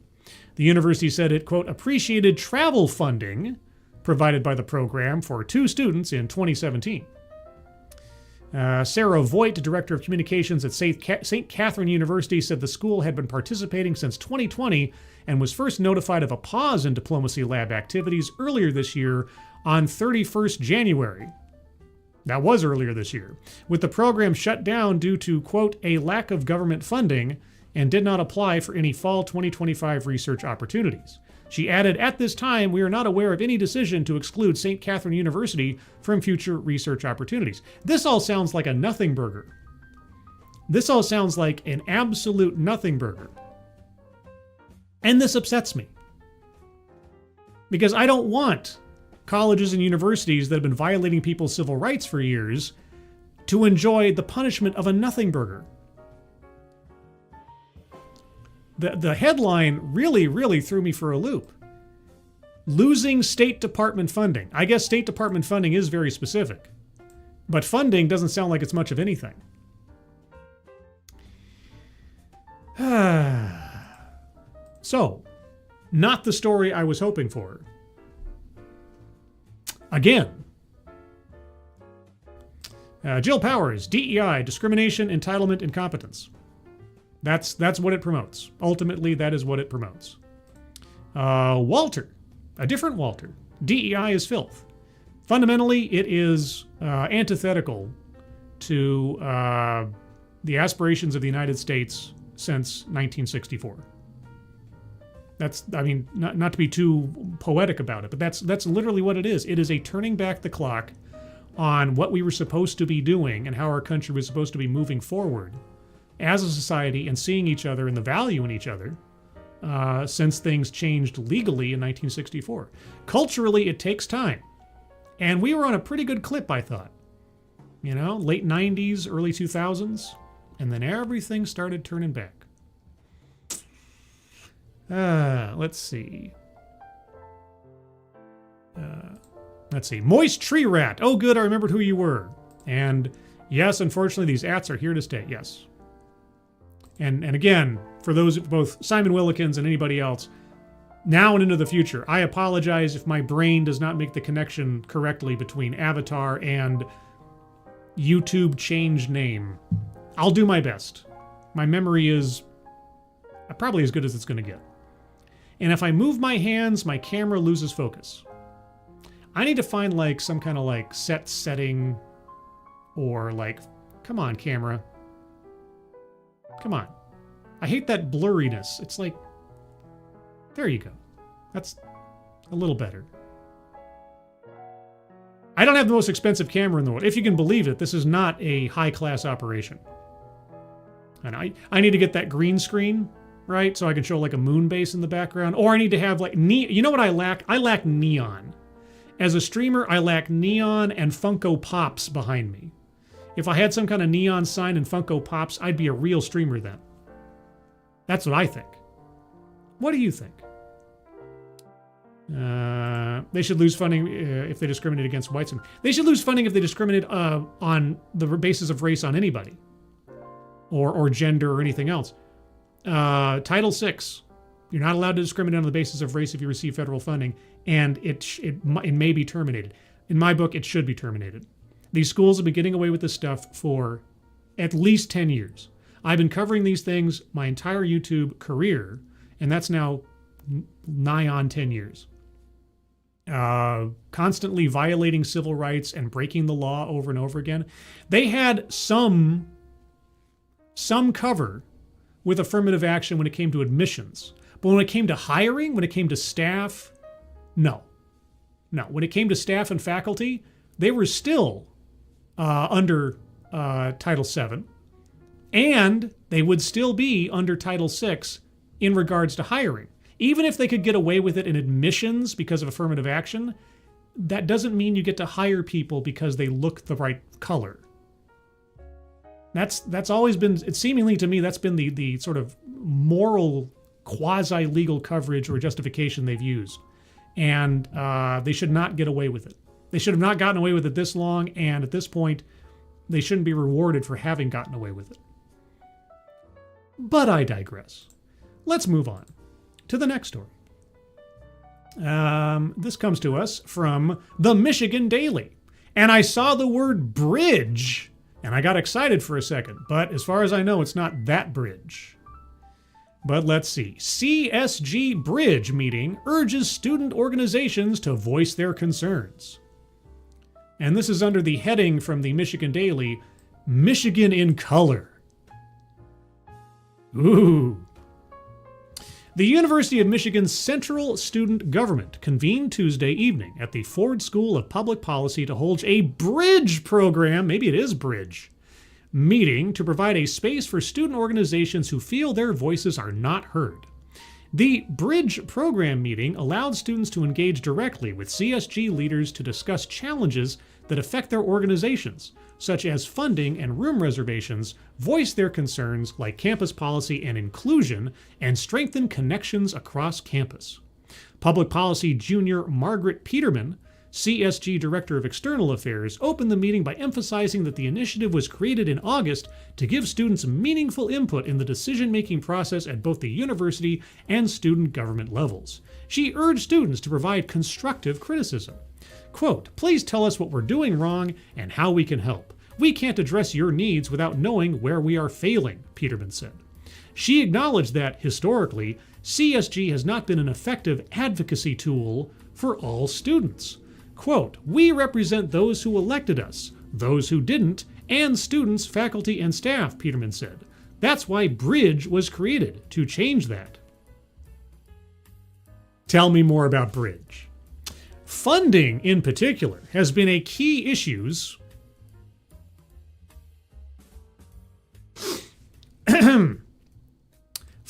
The university said it, quote, appreciated travel funding provided by the program for 2 students in 2017. Sarah Voigt, director of communications at St. Catherine University, said the school had been participating since 2020 and was first notified of a pause in diplomacy lab activities earlier this year on 31st January. That was earlier this year, with the program shut down due to, quote, a lack of government funding and did not apply for any fall 2025 research opportunities. She added, at this time, we are not aware of any decision to exclude St. Catherine University from future research opportunities. This all sounds like a nothing burger. This all sounds like an absolute nothing burger. And this upsets me. Because I don't want colleges and universities that have been violating people's civil rights for years to enjoy the punishment of a nothing burger. The headline really threw me for a loop. Losing State Department funding. I guess State Department funding is very specific, but funding doesn't sound like it's much of anything. So, not the story I was hoping for. Again. Jill Powers, DEI, discrimination, entitlement, incompetence. That's what it promotes. Ultimately, that is what it promotes. Walter, a different Walter. DEI is filth. Fundamentally, it is antithetical to the aspirations of the United States since 1964. That's, I mean, not to be too poetic about it, but that's literally what it is. It is a turning back the clock on what we were supposed to be doing and how our country was supposed to be moving forward as a society and seeing each other and the value in each other since things changed legally in 1964. Culturally, it takes time. And we were on a pretty good clip, I thought. You know, late 90s, early 2000s, and then everything started turning back. Let's see. Moist Tree Rat. Oh, good, I remembered who you were. And yes, unfortunately, these ats are here to stay. Yes. And again, for those, both Simon Willikins and anybody else, now and into the future, I apologize if my brain does not make the connection correctly between Avatar and YouTube change name. I'll do my best. My memory is probably as good as it's going to get. And if I move my hands, my camera loses focus. I need to find like some kind of like set setting or like, come on, camera. Come on. I hate that blurriness. It's like, there you go. That's a little better. I don't have the most expensive camera in the world. If you can believe it, this is not a high-class operation. And I need to get that green screen, right? So I can show like a moon base in the background. Or I need to have like, you know what I lack? I lack neon. As a streamer, I lack neon and Funko Pops behind me. If I had some kind of neon sign and Funko Pops, I'd be a real streamer then. That's what I think. What do you think? They should lose funding if they discriminate against whites. They should lose funding if they discriminate on the basis of race on anybody. Or gender or anything else. Title VI. You're not allowed to discriminate on the basis of race if you receive federal funding, and it may be terminated. In my book, it should be terminated. These schools have been getting away with this stuff for at least 10 years. I've been covering these things my entire YouTube career, and that's now nigh on 10 years. Constantly violating civil rights and breaking the law over and over again. They had some cover with affirmative action when it came to admissions. But when it came to hiring, when it came to staff, no. No, when it came to staff and faculty, they were still under Title VII. And they would still be under Title VI in regards to hiring. Even if they could get away with it in admissions because of affirmative action, that doesn't mean you get to hire people because they look the right color. That's always been, it seemingly to me, that's been the sort of moral quasi-legal coverage or justification they've used. And they should not get away with it. They should have not gotten away with it this long, and at this point, they shouldn't be rewarded for having gotten away with it. But I digress. Let's move on to the next story. This comes to us from the Michigan Daily. And I saw the word bridge, and I got excited for a second. But as far as I know, it's not that bridge. But let's see. CSG Bridge meeting urges student organizations to voice their concerns. And this is under the heading from the Michigan Daily, Michigan in Color. Ooh. The University of Michigan's Central Student Government convened Tuesday evening at the Ford School of Public Policy to hold a bridge program, maybe it is bridge, meeting to provide a space for student organizations who feel their voices are not heard. The Bridge Program meeting allowed students to engage directly with CSG leaders to discuss challenges that affect their organizations, such as funding and room reservations, voice their concerns like campus policy and inclusion, and strengthen connections across campus. Public Policy Junior Margaret Peterman, CSG Director of External Affairs, opened the meeting by emphasizing that the initiative was created in August to give students meaningful input in the decision-making process at both the university and student government levels. She urged students to provide constructive criticism. Quote, "Please tell us what we're doing wrong and how we can help. We can't address your needs without knowing where we are failing," Peterman said. She acknowledged that, historically, CSG has not been an effective advocacy tool for all students. Quote, "We represent those who elected us, those who didn't, and students, faculty, and staff," Peterman said. "That's why Bridge was created, to change that." Tell me more about Bridge. Funding, in particular, has been a key issues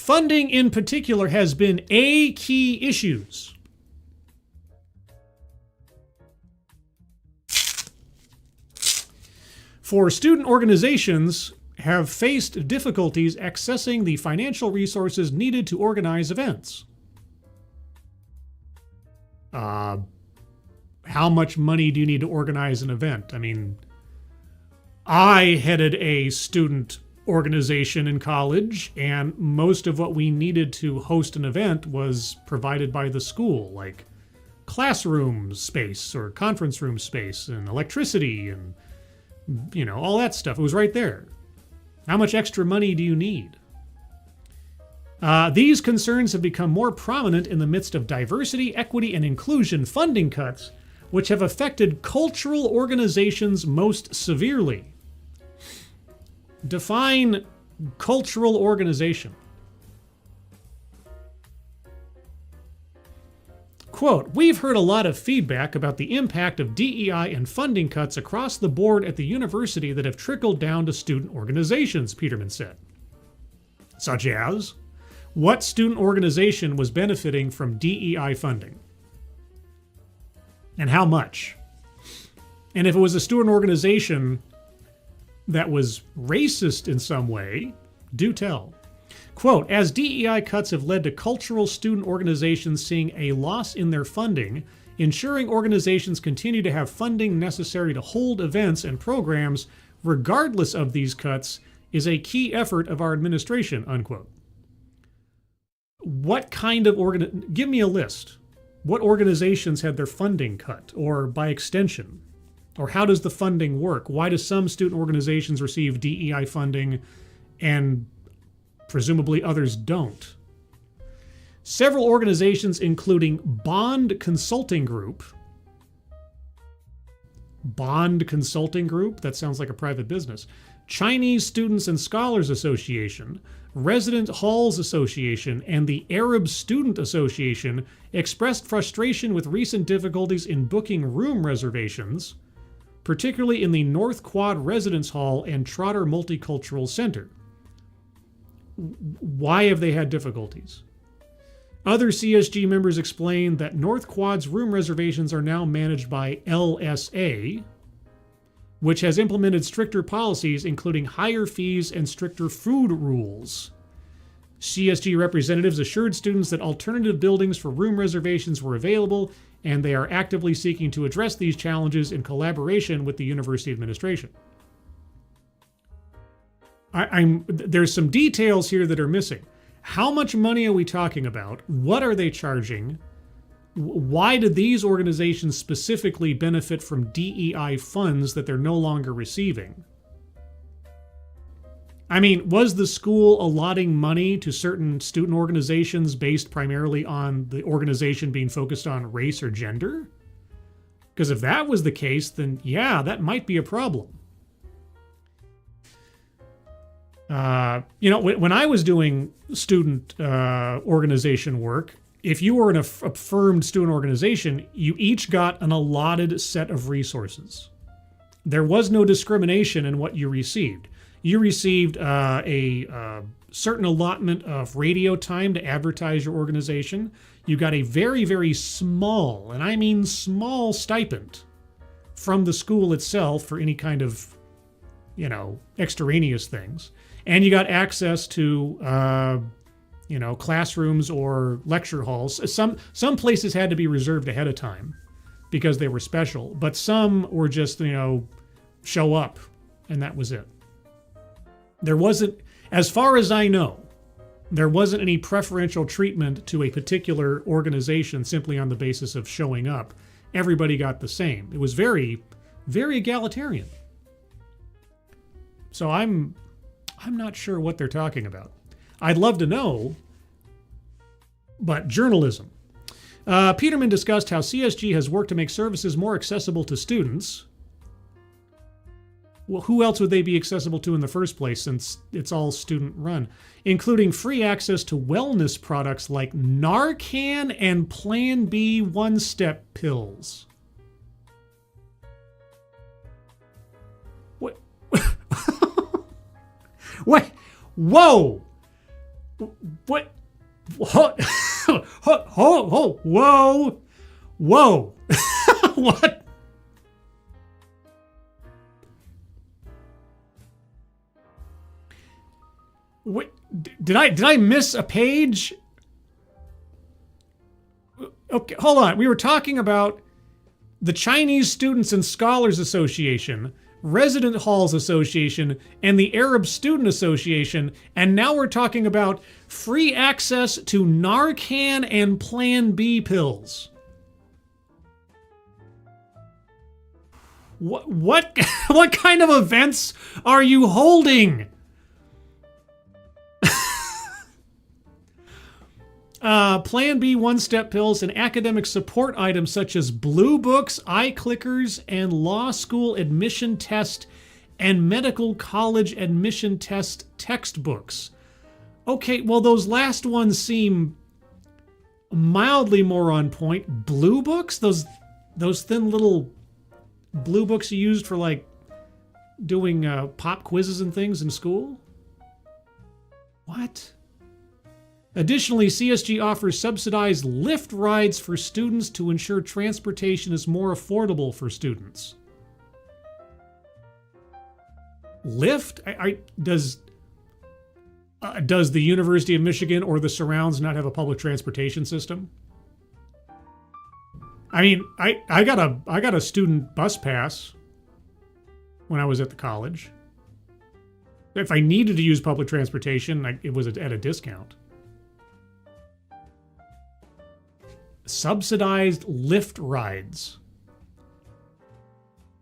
Funding, in particular, has been a key issues. For student organizations have faced difficulties accessing the financial resources needed to organize events. How much money do you need to organize an event? I mean, I headed a student organization in college, and most of what we needed to host an event was provided by the school, like classroom space or conference room space and electricity and, you know, all that stuff. It was right there. How much extra money do you need? These concerns have become more prominent in the midst of diversity, equity, and inclusion funding cuts, which have affected cultural organizations most severely. Define cultural organization. Quote, "We've heard a lot of feedback about the impact of DEI and funding cuts across the board at the university that have trickled down to student organizations," Peterman said. Such as, what student organization was benefiting from DEI funding? And how much? And if it was a student organization that was racist in some way, do tell. Quote, "As DEI cuts have led to cultural student organizations seeing a loss in their funding, ensuring organizations continue to have funding necessary to hold events and programs regardless of these cuts is a key effort of our administration," unquote. What kind of give me a list. What organizations had their funding cut, or by extension? Or how does the funding work? Why do some student organizations receive DEI funding and presumably others don't? Several organizations, including Bond Consulting Group. Bond Consulting Group? That sounds like a private business. Chinese Students and Scholars Association, Resident Halls Association, and the Arab Student Association expressed frustration with recent difficulties in booking room reservations, particularly in the North Quad Residence Hall and Trotter Multicultural Center. Why have they had difficulties? Other CSG members explained that North Quad's room reservations are now managed by LSA, which has implemented stricter policies, including higher fees and stricter food rules. CSG representatives assured students that alternative buildings for room reservations were available, and they are actively seeking to address these challenges in collaboration with the university administration. There's some details here that are missing. How much money are we talking about? What are they charging? Why do these organizations specifically benefit from DEI funds that they're no longer receiving? I mean, was the school allotting money to certain student organizations based primarily on the organization being focused on race or gender? Because if that was the case, then yeah, that might be a problem. When I was doing student organization work, if you were in a affirmed student organization, you each got an allotted set of resources. There was no discrimination in what you received. You received a certain allotment of radio time to advertise your organization. You got a very, very small, and I mean small, stipend from the school itself for any kind of, extraneous things. And you got access to, classrooms or lecture halls. Some places had to be reserved ahead of time because they were special, but some were just, show up, and that was it. There wasn't, as far as I know, there wasn't any preferential treatment to a particular organization simply on the basis of showing up. Everybody got the same. It was very, very egalitarian. So I'm not sure what they're talking about. I'd love to know, but journalism. Peterman discussed how CSG has worked to make services more accessible to students. Well, who else would they be accessible to in the first place since it's all student run? Including free access to wellness products like Narcan and Plan B one-step pills. What? What? Whoa! What? Whoa! Whoa! Whoa! What? Wait, did I miss a page? Okay, hold on. We were talking about the Chinese Students and Scholars Association, Resident Halls Association, and the Arab Student Association, and now we're talking about free access to Narcan and Plan B pills. What kind of events are you holding? Plan B one-step pills and academic support items such as blue books, eye clickers, and law school admission test and medical college admission test textbooks. Okay, well, those last ones seem mildly more on point. Blue books? Those thin little blue books you used for, like, doing pop quizzes and things in school? What? Additionally, CSG offers subsidized Lyft rides for students to ensure transportation is more affordable for students. Lyft? Does the University of Michigan or the surrounds not have a public transportation system? I mean, I got a student bus pass when I was at the college. If I needed to use public transportation, it was at a discount. Subsidized Lyft rides.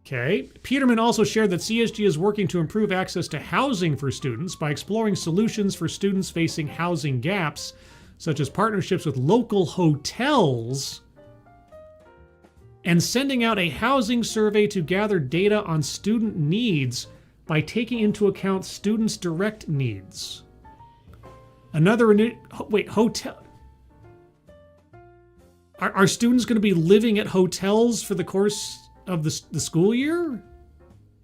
Okay. Peterman also shared that CSG is working to improve access to housing for students by exploring solutions for students facing housing gaps, such as partnerships with local hotels and sending out a housing survey to gather data on student needs by taking into account students' direct needs. Hotel. Are students going to be living at hotels for the course of the school year?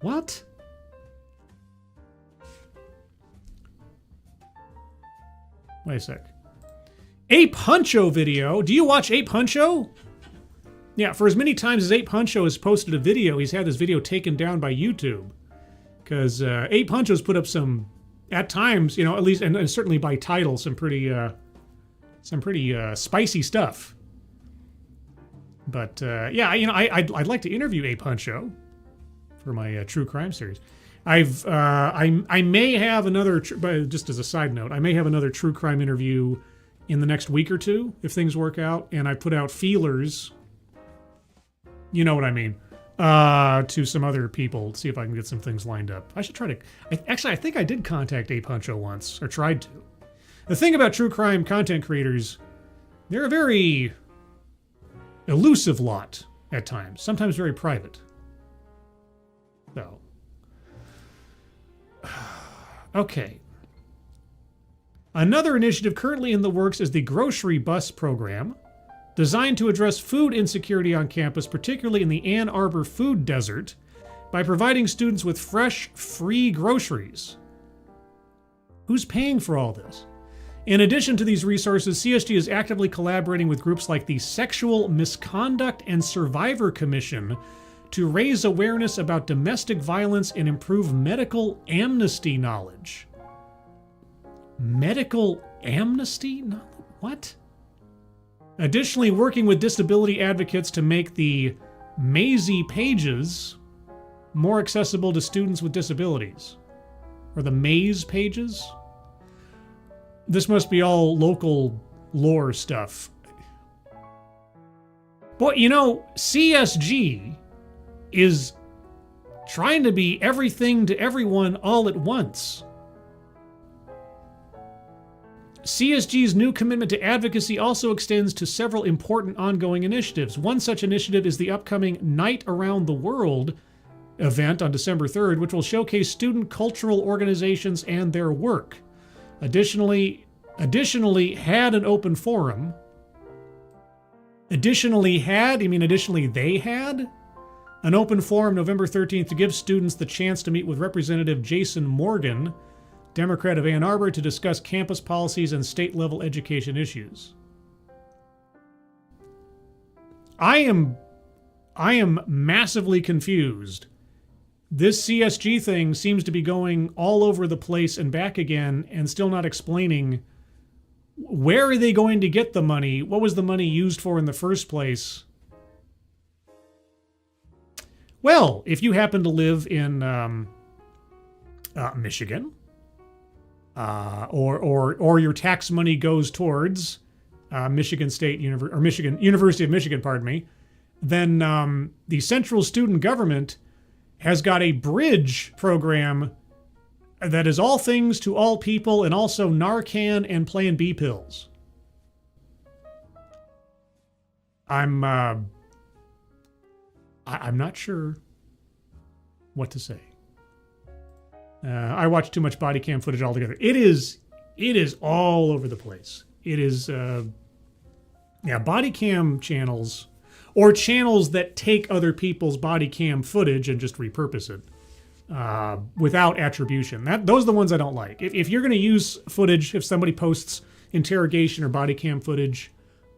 What? Wait a sec. Ape Huncho video. Do you watch Ape Huncho? Yeah, for as many times as Ape Huncho has posted a video, he's had this video taken down by YouTube. Because Ape Huncho's put up some at times, at least, and certainly by title, some pretty spicy stuff. But yeah, I'd like to interview A Puncho for my true crime series. I may have another, just as a side note, I may have another true crime interview in the next week or two if things work out, and I put out feelers. You know what I mean? To some other people, see if I can get some things lined up. I should try to. I think I did contact A Puncho once, or tried to. The thing about true crime content creators, they're a very elusive lot at times, sometimes very private. So, okay. Another initiative currently in the works is the Grocery Bus Program, designed to address food insecurity on campus, particularly in the Ann Arbor food desert, by providing students with fresh, free groceries. Who's paying for all this? In addition to these resources, CSG is actively collaborating with groups like the Sexual Misconduct and Survivor Commission to raise awareness about domestic violence and improve medical amnesty knowledge. Medical amnesty? What? Additionally, working with disability advocates to make the Maisie pages more accessible to students with disabilities. Or the Maze pages? This must be all local lore stuff. But CSG is trying to be everything to everyone all at once. CSG's new commitment to advocacy also extends to several important ongoing initiatives. One such initiative is the upcoming Night Around the World event on December 3rd, which will showcase student cultural organizations and their work. Additionally had an open forum. Additionally they had an open forum November 13th to give students the chance to meet with Representative Jason Morgan, Democrat of Ann Arbor, to discuss campus policies and state-level education issues. I am massively confused. This CSG thing seems to be going all over the place and back again and still not explaining where are they going to get the money? What was the money used for in the first place? Well, if you happen to live in Michigan, or your tax money goes towards University of Michigan, pardon me, then the central student government has got a bridge program that is all things to all people, and also Narcan and Plan B pills. I'm not sure what to say. I watch too much body cam footage altogether. It is all over the place. It is, body cam channels, or channels that take other people's body cam footage and just repurpose it without attribution. Those are the ones I don't like. If you're going to use footage, if somebody posts interrogation or body cam footage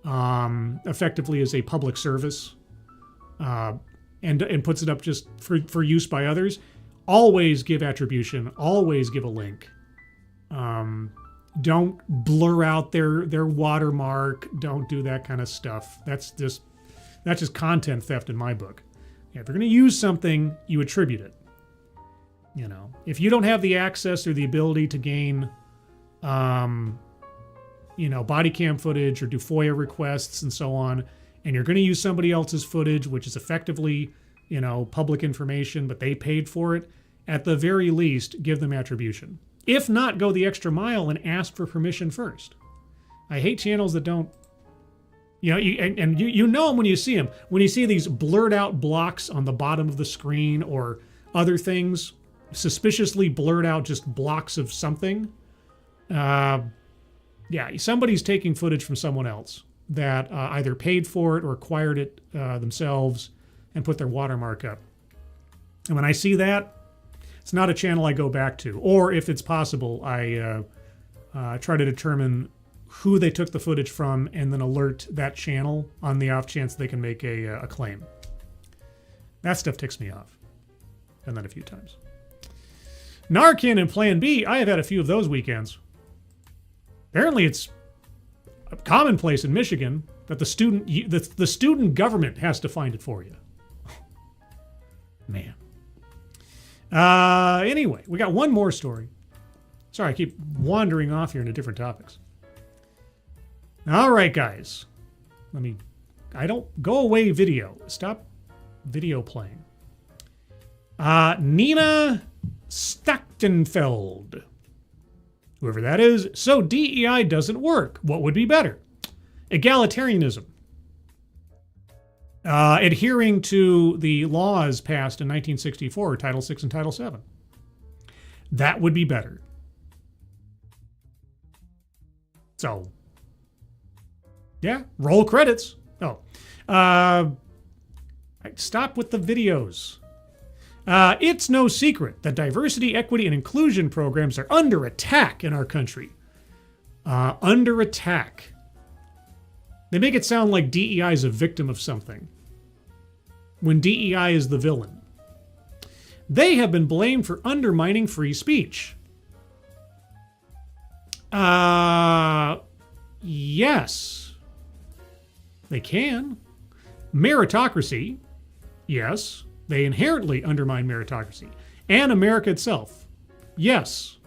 effectively as a public service and puts it up just for use by others, always give attribution, always give a link. Don't blur out their watermark. Don't do that kind of stuff. That's just content theft in my book. If you're going to use something, you attribute it. If you don't have the access or the ability to gain, body cam footage or do FOIA requests and so on, and you're going to use somebody else's footage, which is effectively, public information, but they paid for it, at the very least, give them attribution. If not, go the extra mile and ask for permission first. I hate channels that don't, you know them when you see them. When you see these blurred out blocks on the bottom of the screen or other things, suspiciously blurred out just blocks of something. Somebody's taking footage from someone else that either paid for it or acquired it themselves and put their watermark up. And when I see that, it's not a channel I go back to. Or if it's possible, I try to determine who they took the footage from and then alert that channel on the off chance they can make a claim. That stuff ticks me off. Done that a few times. Narcan and Plan B, I have had a few of those weekends. Apparently it's a commonplace in Michigan that the student government has to find it for you. Man. Anyway, we got one more story. Sorry, I keep wandering off here into different topics. All right, guys. I don't go away video. Stop video playing. Nina Stachtenfeld. Whoever that is. So DEI doesn't work. What would be better? Egalitarianism. Adhering to the laws passed in 1964, Title VI and Title VII. That would be better. So, yeah, roll credits. Stop with the videos. It's no secret that diversity, equity, and inclusion programs are under attack in our country. Under attack. They make it sound like DEI is a victim of something, when DEI is the villain. They have been blamed for undermining free speech. Yes. They can. Meritocracy. Yes. They inherently undermine meritocracy. And America itself. Yes.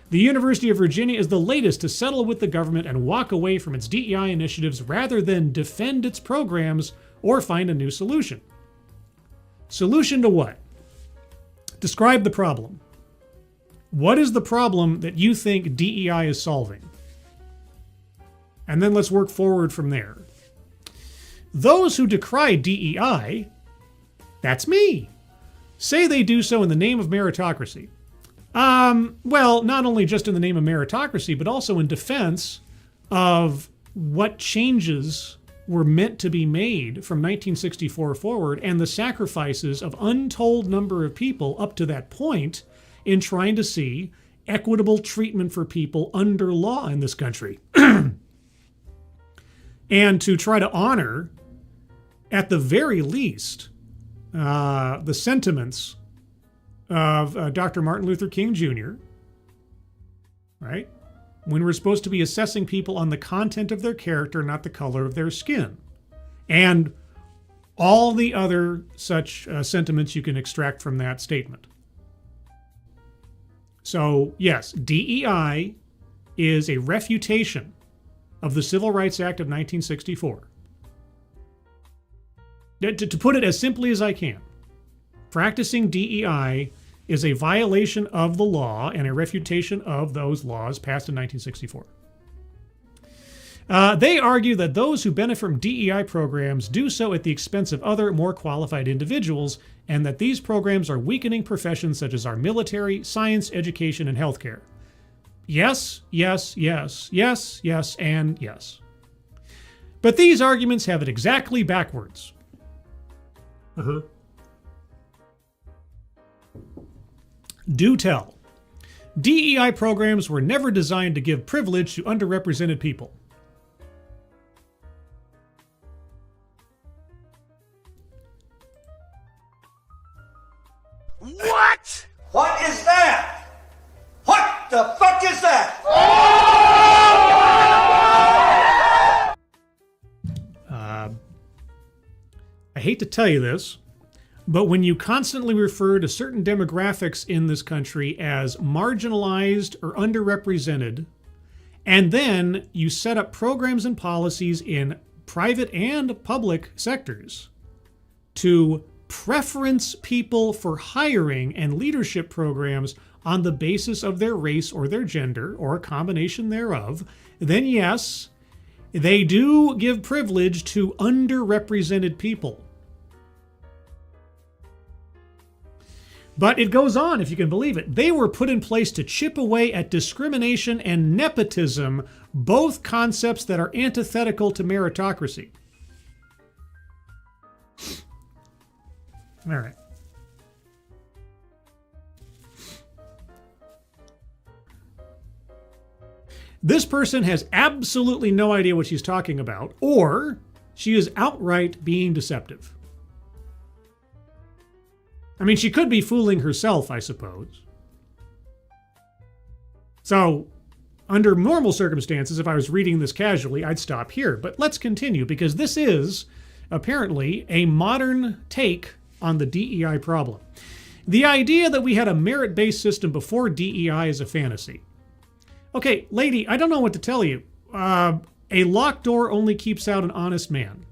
The University of Virginia is the latest to settle with the government and walk away from its DEI initiatives rather than defend its programs or find a new solution. Solution to what? Describe the problem. What is the problem that you think DEI is solving? And then let's work forward from there. Those who decry DEI, that's me, say they do so in the name of meritocracy. Well, not only just in the name of meritocracy, but also in defense of what changes were meant to be made from 1964 forward and the sacrifices of untold number of people up to that point in trying to see equitable treatment for people under law in this country. And to try to honor, at the very least, the sentiments of Dr. Martin Luther King Jr., right? When we're supposed to be assessing people on the content of their character, not the color of their skin. And all the other such sentiments you can extract from that statement. So, yes, DEI is a refutation of the Civil Rights Act of 1964. To put it as simply as I can, practicing DEI is a violation of the law and a refutation of those laws passed in 1964. They argue that those who benefit from DEI programs do so at the expense of other, more qualified individuals, and that these programs are weakening professions such as our military, science, education, and healthcare. Yes, yes, yes, yes, yes, and yes. But these arguments have it exactly backwards. Do tell. DEI programs were never designed to give privilege to underrepresented people. What? What is that? What the fuck is that? I hate to tell you this, but when you constantly refer to certain demographics in this country as marginalized or underrepresented, and then you set up programs and policies in private and public sectors to preference people for hiring and leadership programs on the basis of their race or their gender or a combination thereof, then yes, they do give privilege to underrepresented people. But it goes on, if you can believe it. They were put in place to chip away at discrimination and nepotism, both concepts that are antithetical to meritocracy. All right. This person has absolutely no idea what she's talking about, or she is outright being deceptive. I mean, she could be fooling herself, I suppose. So under normal circumstances, if I was reading this casually, I'd stop here. But let's continue, because this is apparently a modern take on the DEI problem. The idea that we had a merit-based system before DEI is a fantasy. Okay, lady, I don't know what to tell you. A locked door only keeps out an honest man.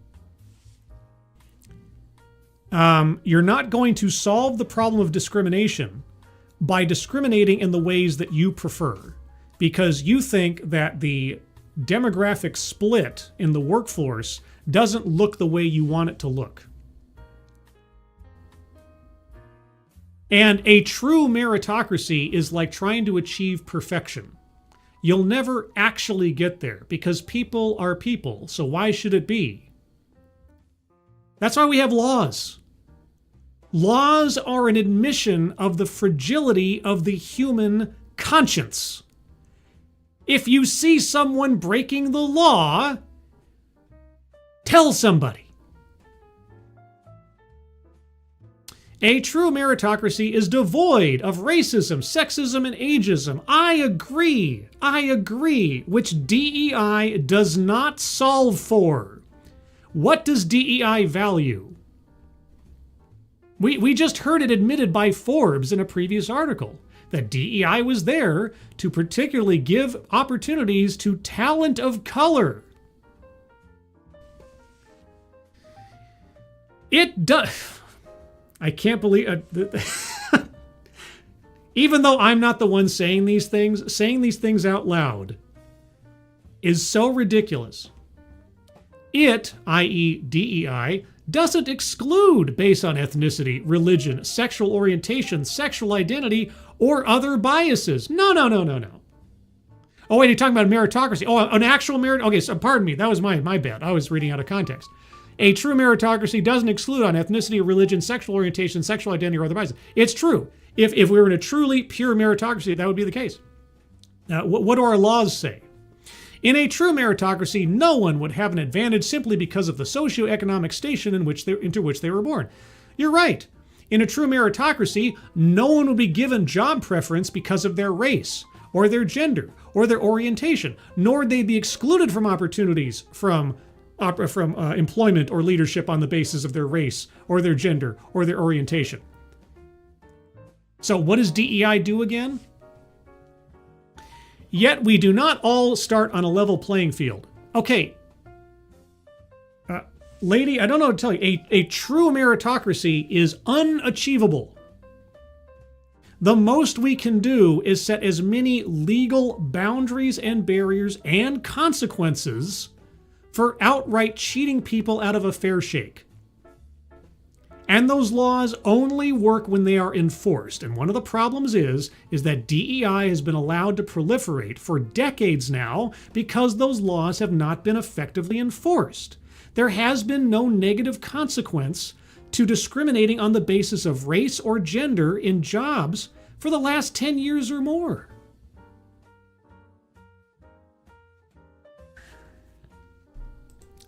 You're not going to solve the problem of discrimination by discriminating in the ways that you prefer, because you think that the demographic split in the workforce doesn't look the way you want it to look. And a true meritocracy is like trying to achieve perfection. You'll never actually get there because people are people, so why should it be? That's why we have laws. Laws are an admission of the fragility of the human conscience. If you see someone breaking the law, tell somebody. A true meritocracy is devoid of racism, sexism, and ageism. I agree, which DEI does not solve for. What does DEI value? We just heard it admitted by Forbes in a previous article that DEI was there to particularly give opportunities to talent of color. It does. I can't believe even though I'm not the one saying these things out loud is so ridiculous. It, i.e. DEI, doesn't exclude based on ethnicity, religion, sexual orientation, sexual identity, or other biases. No. Oh, wait, you're talking about meritocracy. Oh, an actual merit? Okay, so pardon me. That was my bad. I was reading out of context. A true meritocracy doesn't exclude on ethnicity, religion, sexual orientation, sexual identity, or other biases. It's true. If we were in a truly pure meritocracy, that would be the case. What do our laws say? In a true meritocracy, no one would have an advantage simply because of the socioeconomic station into which they were born. You're right. In a true meritocracy, no one would be given job preference because of their race, or their gender, or their orientation, nor would they be excluded from opportunities from employment or leadership on the basis of their race, or their gender, or their orientation. So what does DEI do again? Yet we do not all start on a level playing field. Okay, lady, I don't know what to tell you. A true meritocracy is unachievable. The most we can do is set as many legal boundaries and barriers and consequences for outright cheating people out of a fair shake. And those laws only work when they are enforced. And one of the problems is that DEI has been allowed to proliferate for decades now because those laws have not been effectively enforced. There has been no negative consequence to discriminating on the basis of race or gender in jobs for the last 10 years or more.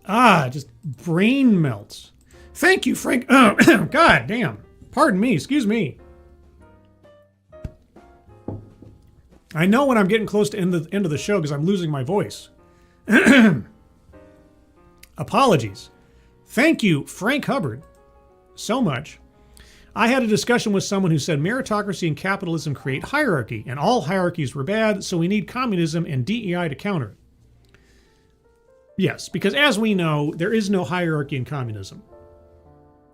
Just brain melts. Thank you, Frank. God damn. Pardon me. Excuse me. I know when I'm getting close to end of the show because I'm losing my voice. Apologies. Thank you, Frank Hubbard, so much. I had a discussion with someone who said meritocracy and capitalism create hierarchy, and all hierarchies were bad, so we need communism and DEI to counter it. Yes, because as we know, there is no hierarchy in communism.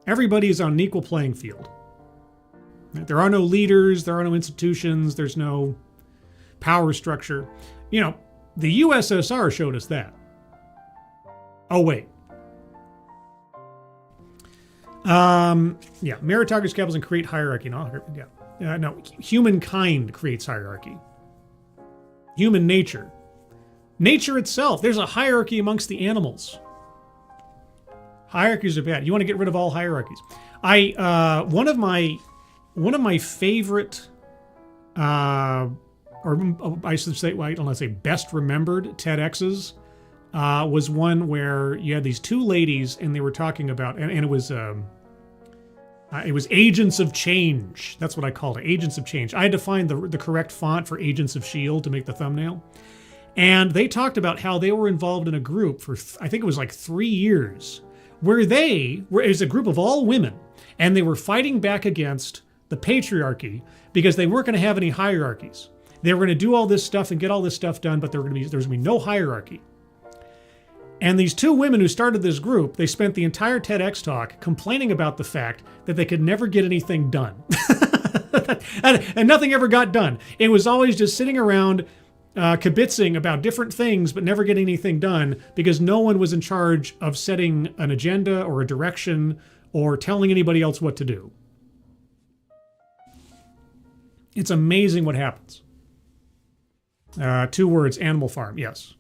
Everybody is on an equal playing field. There are no leaders, there are no institutions, there's no power structure. You know, the USSR showed us that. Oh, wait. Meritocracy, capitalism create hierarchy. No, humankind creates hierarchy. Human nature. Nature itself, there's a hierarchy amongst the animals. Hierarchies are bad. You want to get rid of all hierarchies. One of my favorite, or I should say, well, I don't want to say best remembered TEDx's, was one where you had these two ladies and they were talking about, and it was It was Agents of Change. That's what I called it, Agents of Change. I had to find the correct font for Agents of S.H.I.E.L.D. to make the thumbnail. And they talked about how they were involved in a group for, I think it was like 3 years, where it was a group of all women, and they were fighting back against the patriarchy because they weren't going to have any hierarchies. They were going to do all this stuff and get all this stuff done, but there was going to be no hierarchy. And these 2 women who started this group, they spent the entire TEDx talk complaining about the fact that they could never get anything done. and nothing ever got done. It was always just sitting around kibitzing about different things, but never getting anything done because no one was in charge of setting an agenda or a direction or telling anybody else what to do. It's amazing what happens. 2 words, Animal Farm, yes.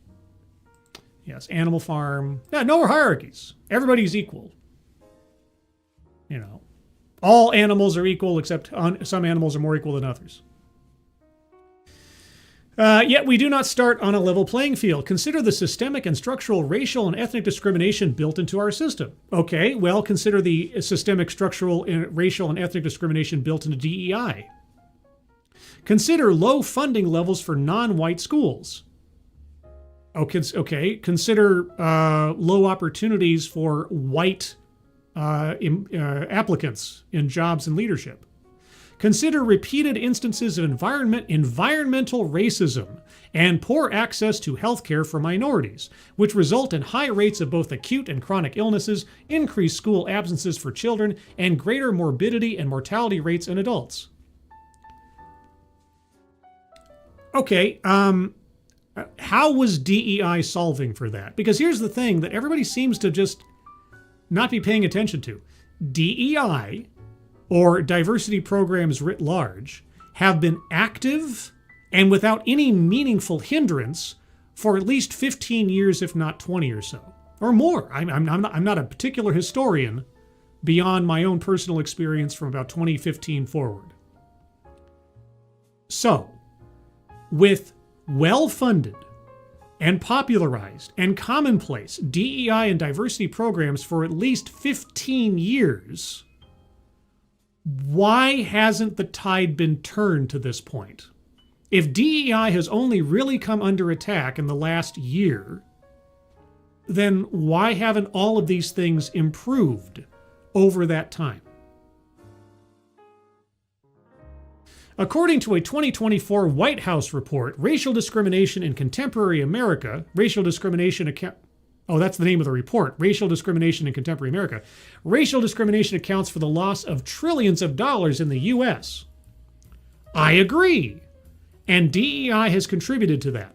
Yes, Animal Farm. Yeah, no hierarchies. Everybody's equal. You know, all animals are equal except some animals are more equal than others. Yet we do not start on a level playing field. Consider the systemic and structural racial and ethnic discrimination built into our system. Okay, well, consider the systemic, structural, racial, and ethnic discrimination built into DEI. Consider low funding levels for non-white schools. Okay, consider low opportunities for white applicants in jobs and leadership. Consider repeated instances of environmental racism and poor access to health care for minorities, which result in high rates of both acute and chronic illnesses, increased school absences for children, and greater morbidity and mortality rates in adults. Okay, how was DEI solving for that? Because here's the thing that everybody seems to just not be paying attention to. DEI, or diversity programs writ large, have been active and without any meaningful hindrance for at least 15 years, if not 20 or so, or more. I'm not a particular historian beyond my own personal experience from about 2015 forward. So, with well-funded and popularized and commonplace DEI and diversity programs for at least 15 years, why hasn't the tide been turned to this point? If DEI has only really come under attack in the last year, then why haven't all of these things improved over that time? According to a 2024 White House report, Racial Discrimination in Contemporary America, Racial Discrimination that's the name of the report, Racial Discrimination in Contemporary America. Racial discrimination accounts for the loss of trillions of dollars in the U.S. I agree, and DEI has contributed to that.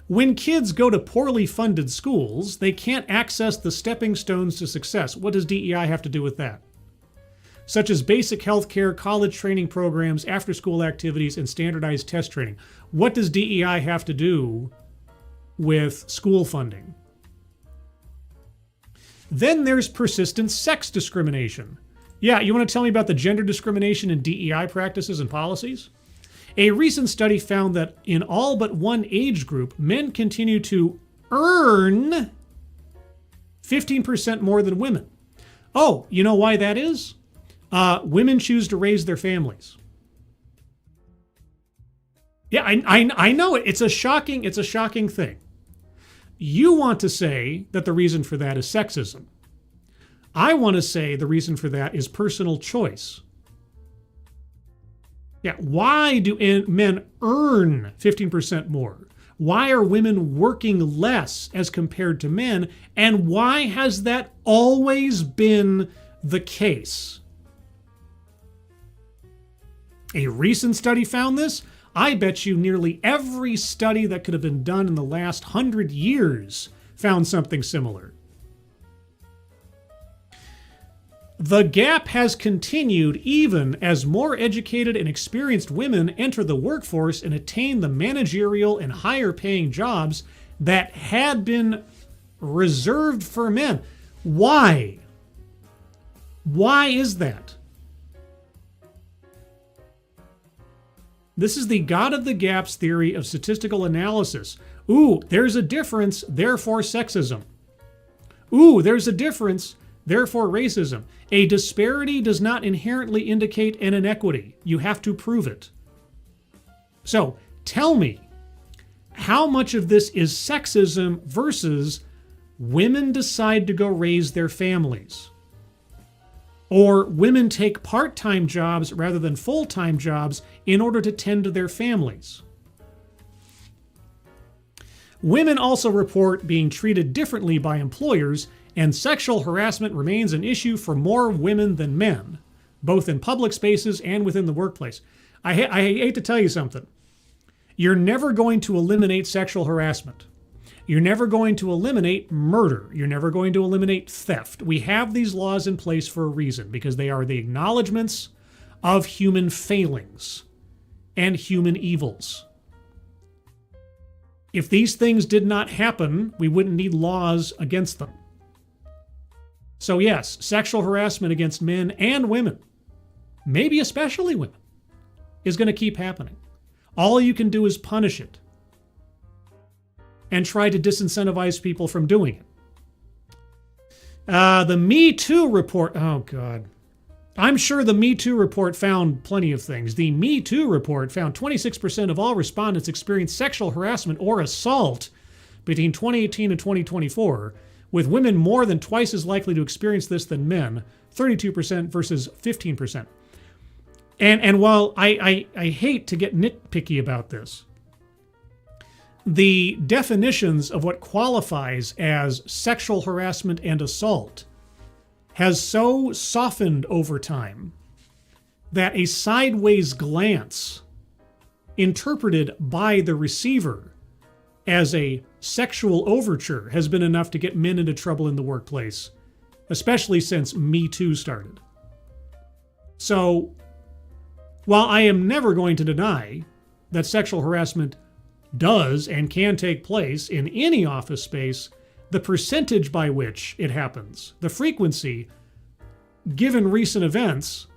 When kids go to poorly funded schools, they can't access the stepping stones to success. What does DEI have to do with that? Such as basic health care, college training programs, after-school activities, and standardized test training. What does DEI have to do with school funding? Then there's persistent sex discrimination. Yeah, you want to tell me about the gender discrimination in DEI practices and policies? A recent study found that in all but one age group, men continue to earn 15% more than women. Oh, you know why that is? Women choose to raise their families. Yeah, I know it. It's a shocking thing. You want to say that the reason for that is sexism. I want to say the reason for that is personal choice. Yeah, why do men earn 15% more? Why are women working less as compared to men? And why has that always been the case? A recent study found this. I bet you nearly every study that could have been done in the last 100 years found something similar. The gap has continued even as more educated and experienced women enter the workforce and attain the managerial and higher paying jobs that had been reserved for men. Why? Why is that? This is the God of the gaps theory of statistical analysis. Ooh, there's a difference, therefore sexism. Ooh, there's a difference, therefore racism. A disparity does not inherently indicate an inequity. You have to prove it. So tell me, how much of this is sexism versus women decide to go raise their families? Or women take part-time jobs rather than full-time jobs in order to tend to their families? Women also report being treated differently by employers, and sexual harassment remains an issue for more women than men, both in public spaces and within the workplace. I hate to tell you something. You're never going to eliminate sexual harassment. You're never going to eliminate murder. You're never going to eliminate theft. We have these laws in place for a reason, because they are the acknowledgments of human failings and human evils. If these things did not happen, we wouldn't need laws against them. So yes, sexual harassment against men and women, maybe especially women, is going to keep happening. All you can do is punish it and try to disincentivize people from doing it. The Me Too report, oh God. I'm sure the Me Too report found plenty of things. The Me Too report found 26% of all respondents experienced sexual harassment or assault between 2018 and 2024, with women more than twice as likely to experience this than men, 32% versus 15%. And while I hate to get nitpicky about this, the definitions of what qualifies as sexual harassment and assault has so softened over time that a sideways glance interpreted by the receiver as a sexual overture has been enough to get men into trouble in the workplace, especially since Me Too started. So, while I am never going to deny that sexual harassment does and can take place in any office space, the percentage by which it happens, the frequency, given recent events,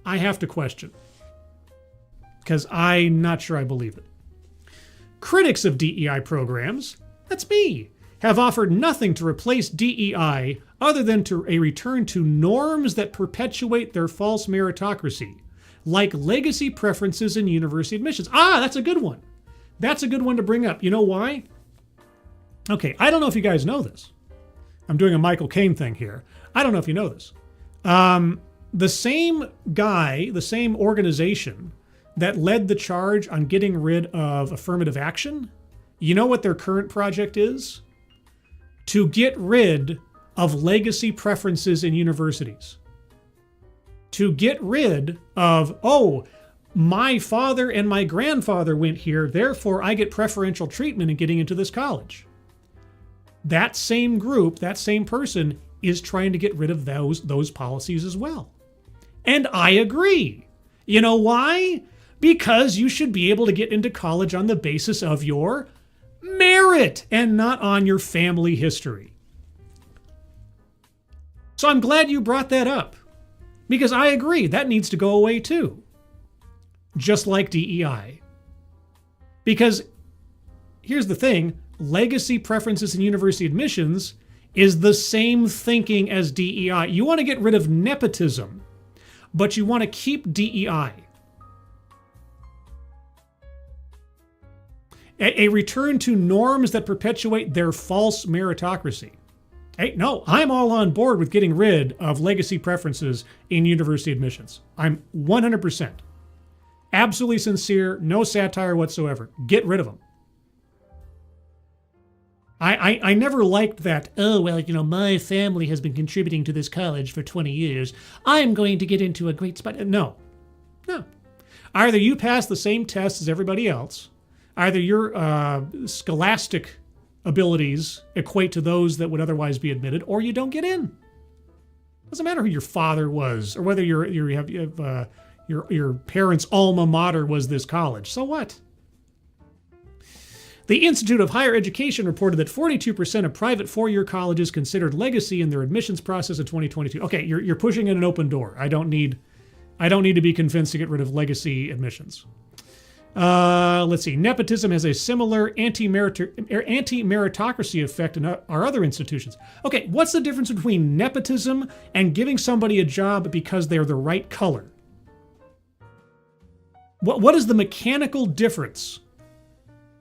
I have to question. Because I'm not sure I believe it. Critics of DEI programs, that's me, have offered nothing to replace DEI other than a return to norms that perpetuate their false meritocracy, like legacy preferences in university admissions. That's a good one. That's a good one to bring up. You know why? Okay, I don't know if you guys know this. I'm doing a Michael Caine thing here. I don't know if you know this. The same guy, the same organization that led the charge on getting rid of affirmative action, you know what their current project is? To get rid of legacy preferences in universities. To get rid of, my father and my grandfather went here, therefore I get preferential treatment in getting into this college. That same group, that same person is trying to get rid of those policies as well. And I agree. You know why? Because you should be able to get into college on the basis of your merit and not on your family history. So I'm glad you brought that up, because I agree that needs to go away too. Just like DEI. Because here's the thing, legacy preferences in university admissions is the same thinking as DEI. You want to get rid of nepotism, but you want to keep DEI. A return to norms that perpetuate their false meritocracy. Hey, no, I'm all on board with getting rid of legacy preferences in university admissions. I'm 100%. Absolutely sincere, no satire whatsoever. Get rid of them. I never liked that, my family has been contributing to this college for 20 years. I'm going to get into a great spot. No. Either you pass the same test as everybody else, either your scholastic abilities equate to those that would otherwise be admitted, or you don't get in. Doesn't matter who your father was, or whether your parents' alma mater was this college. So what? The Institute of Higher Education reported that 42% of private four-year colleges considered legacy in their admissions process in 2022. Okay, you're pushing in an open door. I don't need to be convinced to get rid of legacy admissions. Let's see. Nepotism has a similar anti-meritocracy effect in our other institutions. Okay, what's the difference between nepotism and giving somebody a job because they're the right color? What is the mechanical difference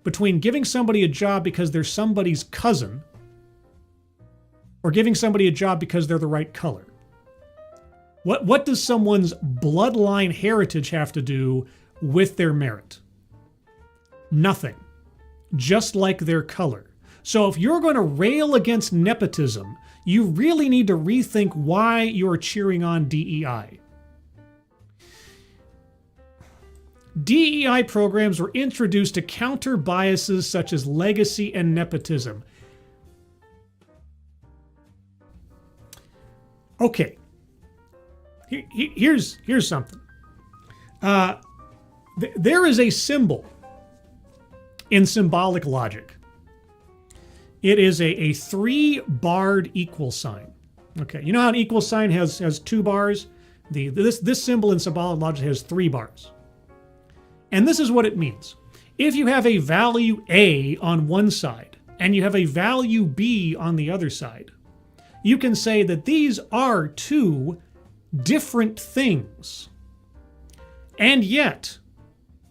between giving somebody a job because they're somebody's cousin or giving somebody a job because they're the right color? What does someone's bloodline heritage have to do with their merit? Nothing. Just like their color. So if you're going to rail against nepotism, you really need to rethink why you're cheering on DEI. DEI programs were introduced to counter biases such as legacy and nepotism. Okay. Here's something. There is a symbol in symbolic logic. It is a 3-barred equal sign. Okay, you know how an equal sign has 2 bars? This symbol in symbolic logic has 3 bars. And this is what it means. If you have a value A on one side and you have a value B on the other side, you can say that these are 2 different things. And yet,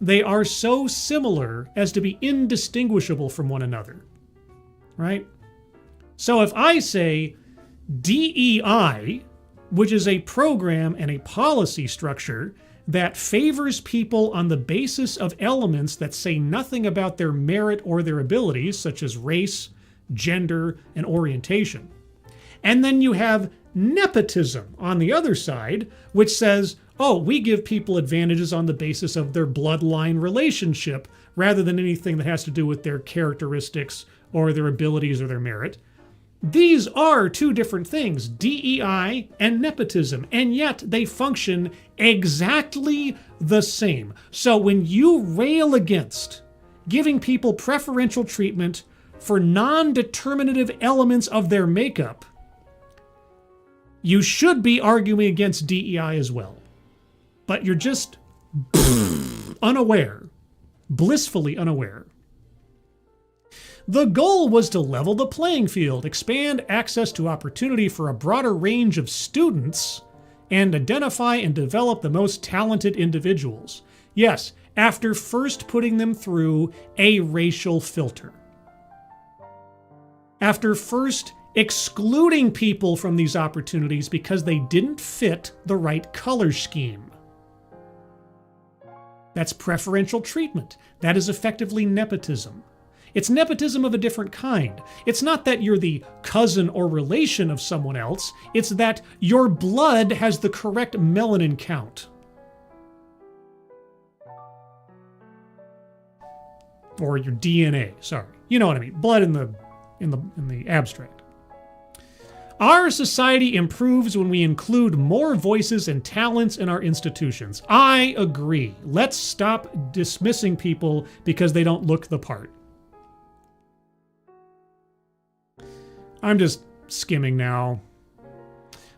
they are so similar as to be indistinguishable from one another. Right? So if I say DEI, which is a program and a policy structure that favors people on the basis of elements that say nothing about their merit or their abilities, such as race, gender, and orientation. And then you have nepotism on the other side, which says, oh, we give people advantages on the basis of their bloodline relationship rather than anything that has to do with their characteristics or their abilities or their merit. These are 2 different things, DEI and nepotism, and yet they function exactly the same. So when you rail against giving people preferential treatment for non-determinative elements of their makeup, you should be arguing against DEI as well. But you're just unaware, blissfully unaware. The goal was to level the playing field, expand access to opportunity for a broader range of students, and identify and develop the most talented individuals. Yes, after first putting them through a racial filter. After first excluding people from these opportunities because they didn't fit the right color scheme. That's preferential treatment. That is effectively nepotism. It's nepotism of a different kind. It's not that you're the cousin or relation of someone else. It's that your blood has the correct melanin count. Or your DNA, sorry. You know what I mean. Blood in the abstract. Our society improves when we include more voices and talents in our institutions. I agree. Let's stop dismissing people because they don't look the part. I'm just skimming now.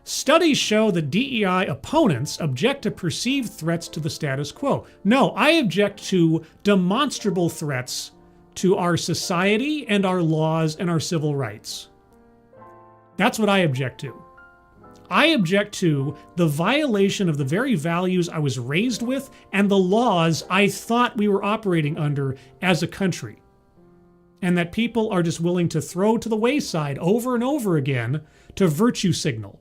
Studies show that DEI opponents object to perceived threats to the status quo. No, I object to demonstrable threats to our society and our laws and our civil rights. That's what I object to. I object to the violation of the very values I was raised with and the laws I thought we were operating under as a country. And that people are just willing to throw to the wayside over and over again to virtue signal.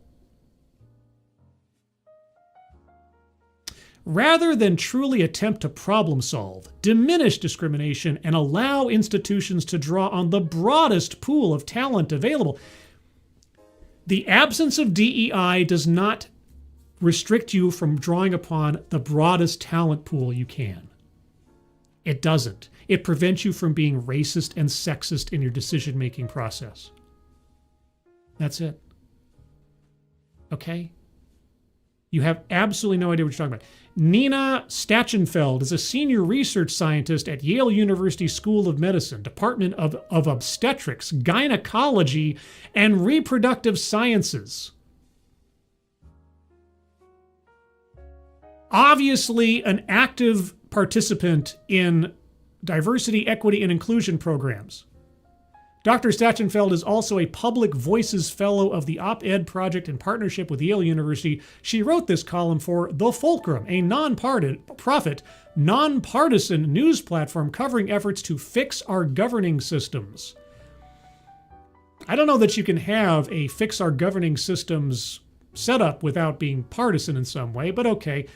Rather than truly attempt to problem solve, diminish discrimination, and allow institutions to draw on the broadest pool of talent available, the absence of DEI does not restrict you from drawing upon the broadest talent pool you can. It doesn't. It prevents you from being racist and sexist in your decision-making process. That's it. Okay? You have absolutely no idea what you're talking about. Nina Stachenfeld is a senior research scientist at Yale University School of Medicine, Department of Obstetrics, Gynecology, and Reproductive Sciences. Obviously, an active participant in diversity, equity, and inclusion programs. Dr. Stachenfeld is also a Public Voices Fellow of the Op-Ed Project in partnership with Yale University. She wrote this column for The Fulcrum, a non-profit, nonpartisan news platform covering efforts to fix our governing systems. I don't know that you can have a fix our governing systems setup without being partisan in some way, but okay.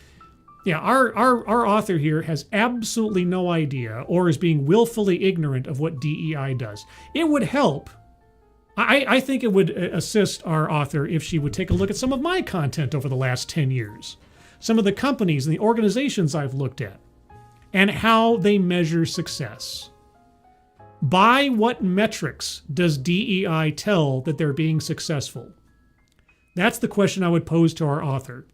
Yeah, our author here has absolutely no idea or is being willfully ignorant of what DEI does. It would help. I think it would assist our author if she would take a look at some of my content over the last 10 years. Some of the companies and the organizations I've looked at and how they measure success. By what metrics does DEI tell that they're being successful? That's the question I would pose to our author.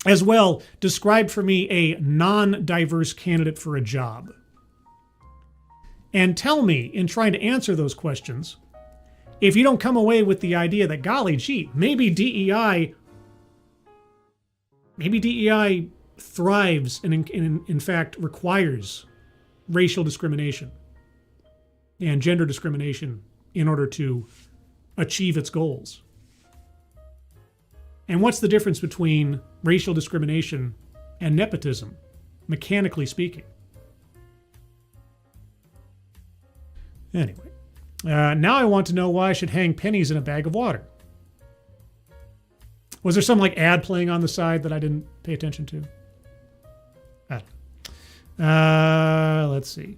As well, describe for me a non-diverse candidate for a job. And tell me, in trying to answer those questions, if you don't come away with the idea that, golly gee, maybe DEI thrives and in fact requires racial discrimination and gender discrimination in order to achieve its goals. And what's the difference between racial discrimination and nepotism, mechanically speaking? Anyway, now I want to know why I should hang pennies in a bag of water. Was there some ad playing on the side that I didn't pay attention to? I don't know. Let's see.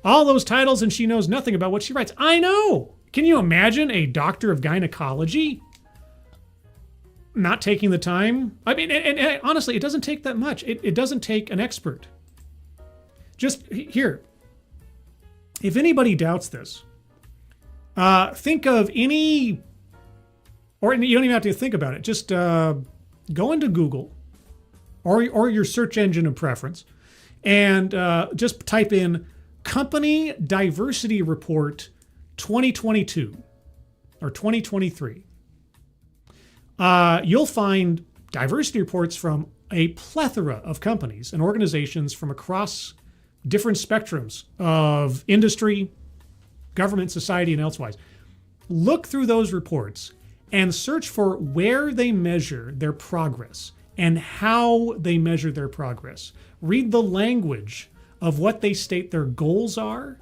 All those titles and she knows nothing about what she writes. I know! Can you imagine a doctor of gynecology not taking the time? I mean, and honestly, it doesn't take that much. It doesn't take an expert. Just here, if anybody doubts this, think of any, or you don't even have to think about it. Just go into Google or your search engine of preference and just type in Company Diversity Report 2022 or 2023. You'll find diversity reports from a plethora of companies and organizations from across different spectrums of industry, government, society, and elsewise. Look through those reports and search for where they measure their progress and how they measure their progress. Read the language of what they state their goals are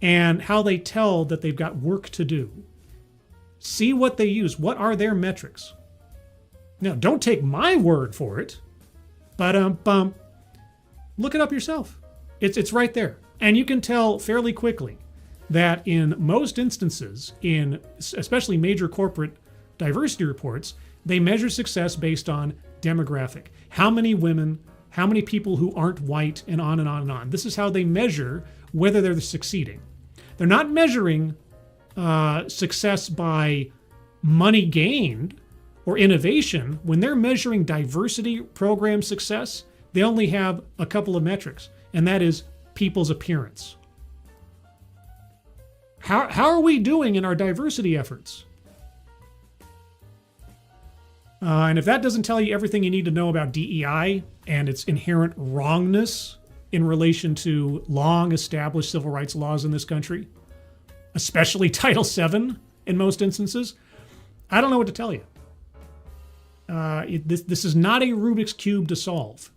and how they tell that they've got work to do. See what they use. What are their metrics? Now, don't take my word for it, but look it up yourself. It's right there. And you can tell fairly quickly that in most instances, in especially major corporate diversity reports, they measure success based on demographic. How many women, how many people who aren't white, and on and on and on. This is how they measure whether they're succeeding. They're not measuring success by money gained or innovation. When they're measuring diversity program success, they only have a couple of metrics, and that is people's appearance. How are we doing in our diversity efforts? And if that doesn't tell you everything you need to know about DEI and its inherent wrongness in relation to long-established civil rights laws in this country, especially Title VII in most instances, I don't know what to tell you. This is not a Rubik's Cube to solve.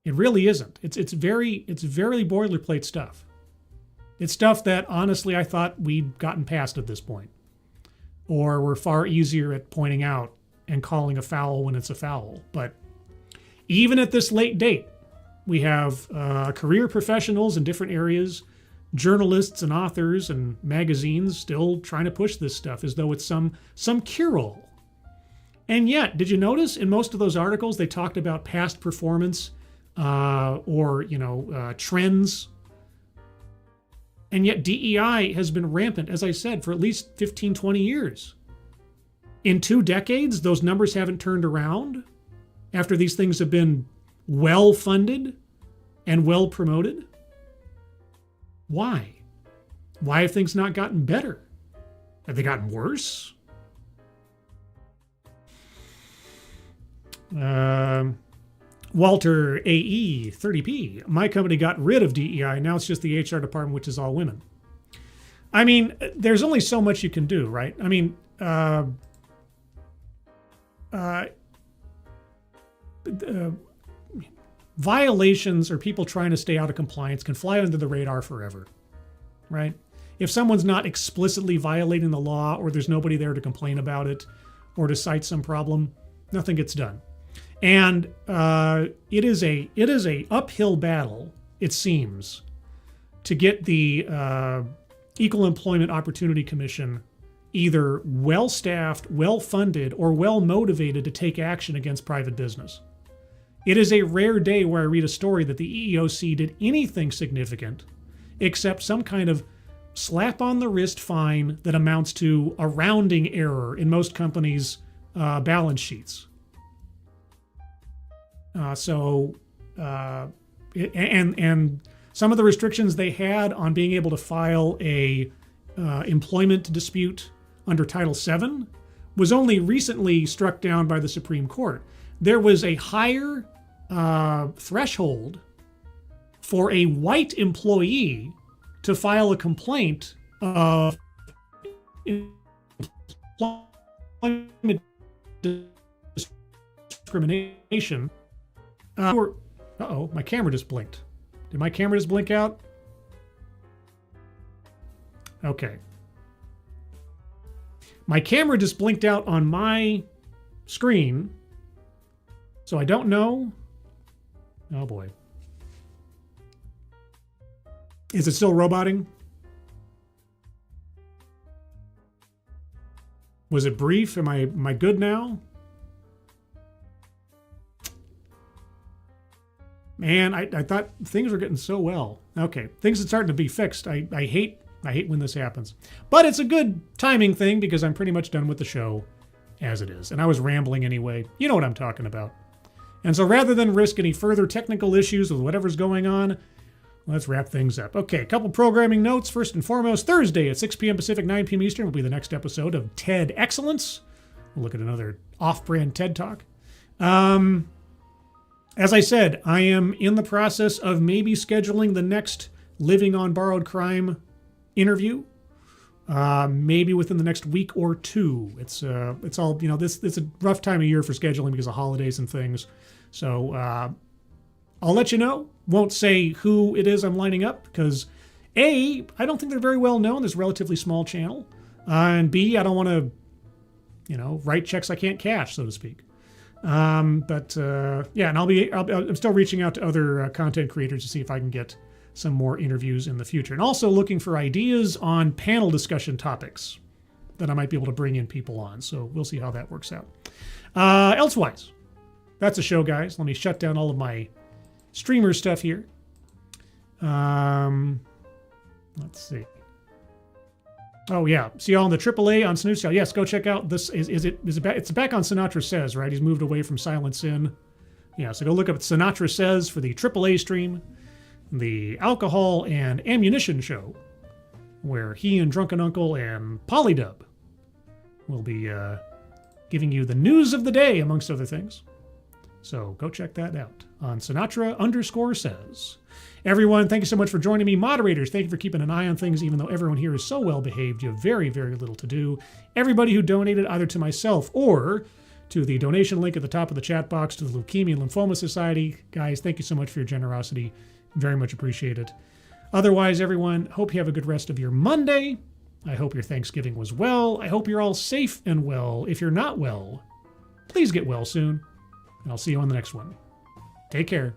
It really isn't. It's very boilerplate stuff. It's stuff that, honestly, I thought we'd gotten past at this point. Or we're far easier at pointing out and calling a foul when it's a foul. But even at this late date, we have career professionals in different areas, journalists and authors and magazines still trying to push this stuff as though it's some cure-all. And yet, did you notice in most of those articles they talked about past performance or trends? And yet DEI has been rampant, as I said, for at least 15, 20 years. In 2 decades, those numbers haven't turned around after these things have been well funded and well promoted. Why? Why have things not gotten better? Have they gotten worse? Walter AE 30p. My company got rid of DEI. Now it's just the HR department, which is all women. I mean, there's only so much you can do, right? I mean, violations or people trying to stay out of compliance can fly under the radar forever, right? If someone's not explicitly violating the law, or there's nobody there to complain about it or to cite some problem, nothing gets done. And it is a uphill battle, it seems, to get the Equal Employment Opportunity Commission either well-staffed, well-funded, or well-motivated to take action against private business. It is a rare day where I read a story that the EEOC did anything significant except some kind of slap on the wrist fine that amounts to a rounding error in most companies' balance sheets. And some of the restrictions they had on being able to file a employment dispute under Title VII was only recently struck down by the Supreme Court. There was a higher threshold for a white employee to file a complaint of employment discrimination. Uh-oh, my camera just blinked. Did my camera just blink out? Okay. My camera just blinked out on my screen, so I don't know. Oh boy. Is it still roboting? Was it brief? Am I good now? Man, I thought things were getting so well. Okay, things are starting to be fixed. I hate when this happens. But it's a good timing thing because I'm pretty much done with the show as it is. And I was rambling anyway. You know what I'm talking about. And so rather than risk any further technical issues with whatever's going on, let's wrap things up. Okay, a couple programming notes. First and foremost, Thursday at 6 p.m. Pacific, 9 p.m. Eastern will be the next episode of TED Excellence. We'll look at another off-brand TED Talk. As I said, I am in the process of maybe scheduling the next Living on Borrowed Crime interview, maybe within the next week or two. It's all, it's a rough time of year for scheduling because of holidays and things. So I'll let you know. Won't say who it is I'm lining up because A, I don't think they're very well known. There's a relatively small channel. And B, I don't want to, write checks I can't cash, so to speak. And I'm still reaching out to other content creators to see if I can get some more interviews in the future. And also looking for ideas on panel discussion topics that I might be able to bring in people on. So we'll see how that works out. Elsewise, that's a show, guys. Let me shut down all of my streamer stuff here. Let's see. Oh yeah, see y'all on the AAA on Snooze. Yes, go check out this. Is it back? It's back on Sinatra Says, right? He's moved away from Silent Sin. Yeah, so go look up Sinatra Says for the AAA stream, the Alcohol and Ammunition show, where he and Drunken Uncle and Polydub will be giving you the news of the day, amongst other things. So go check that out on Sinatra_Says. Everyone, thank you so much for joining me. Moderators, thank you for keeping an eye on things, even though everyone here is so well behaved. You have very, very little to do. Everybody who donated either to myself or to the donation link at the top of the chat box to the Leukemia and Lymphoma Society. Guys, thank you so much for your generosity. Very much appreciate it. Otherwise, everyone, hope you have a good rest of your Monday. I hope your Thanksgiving was well. I hope you're all safe and well. If you're not well, please get well soon. And I'll see you on the next one. Take care.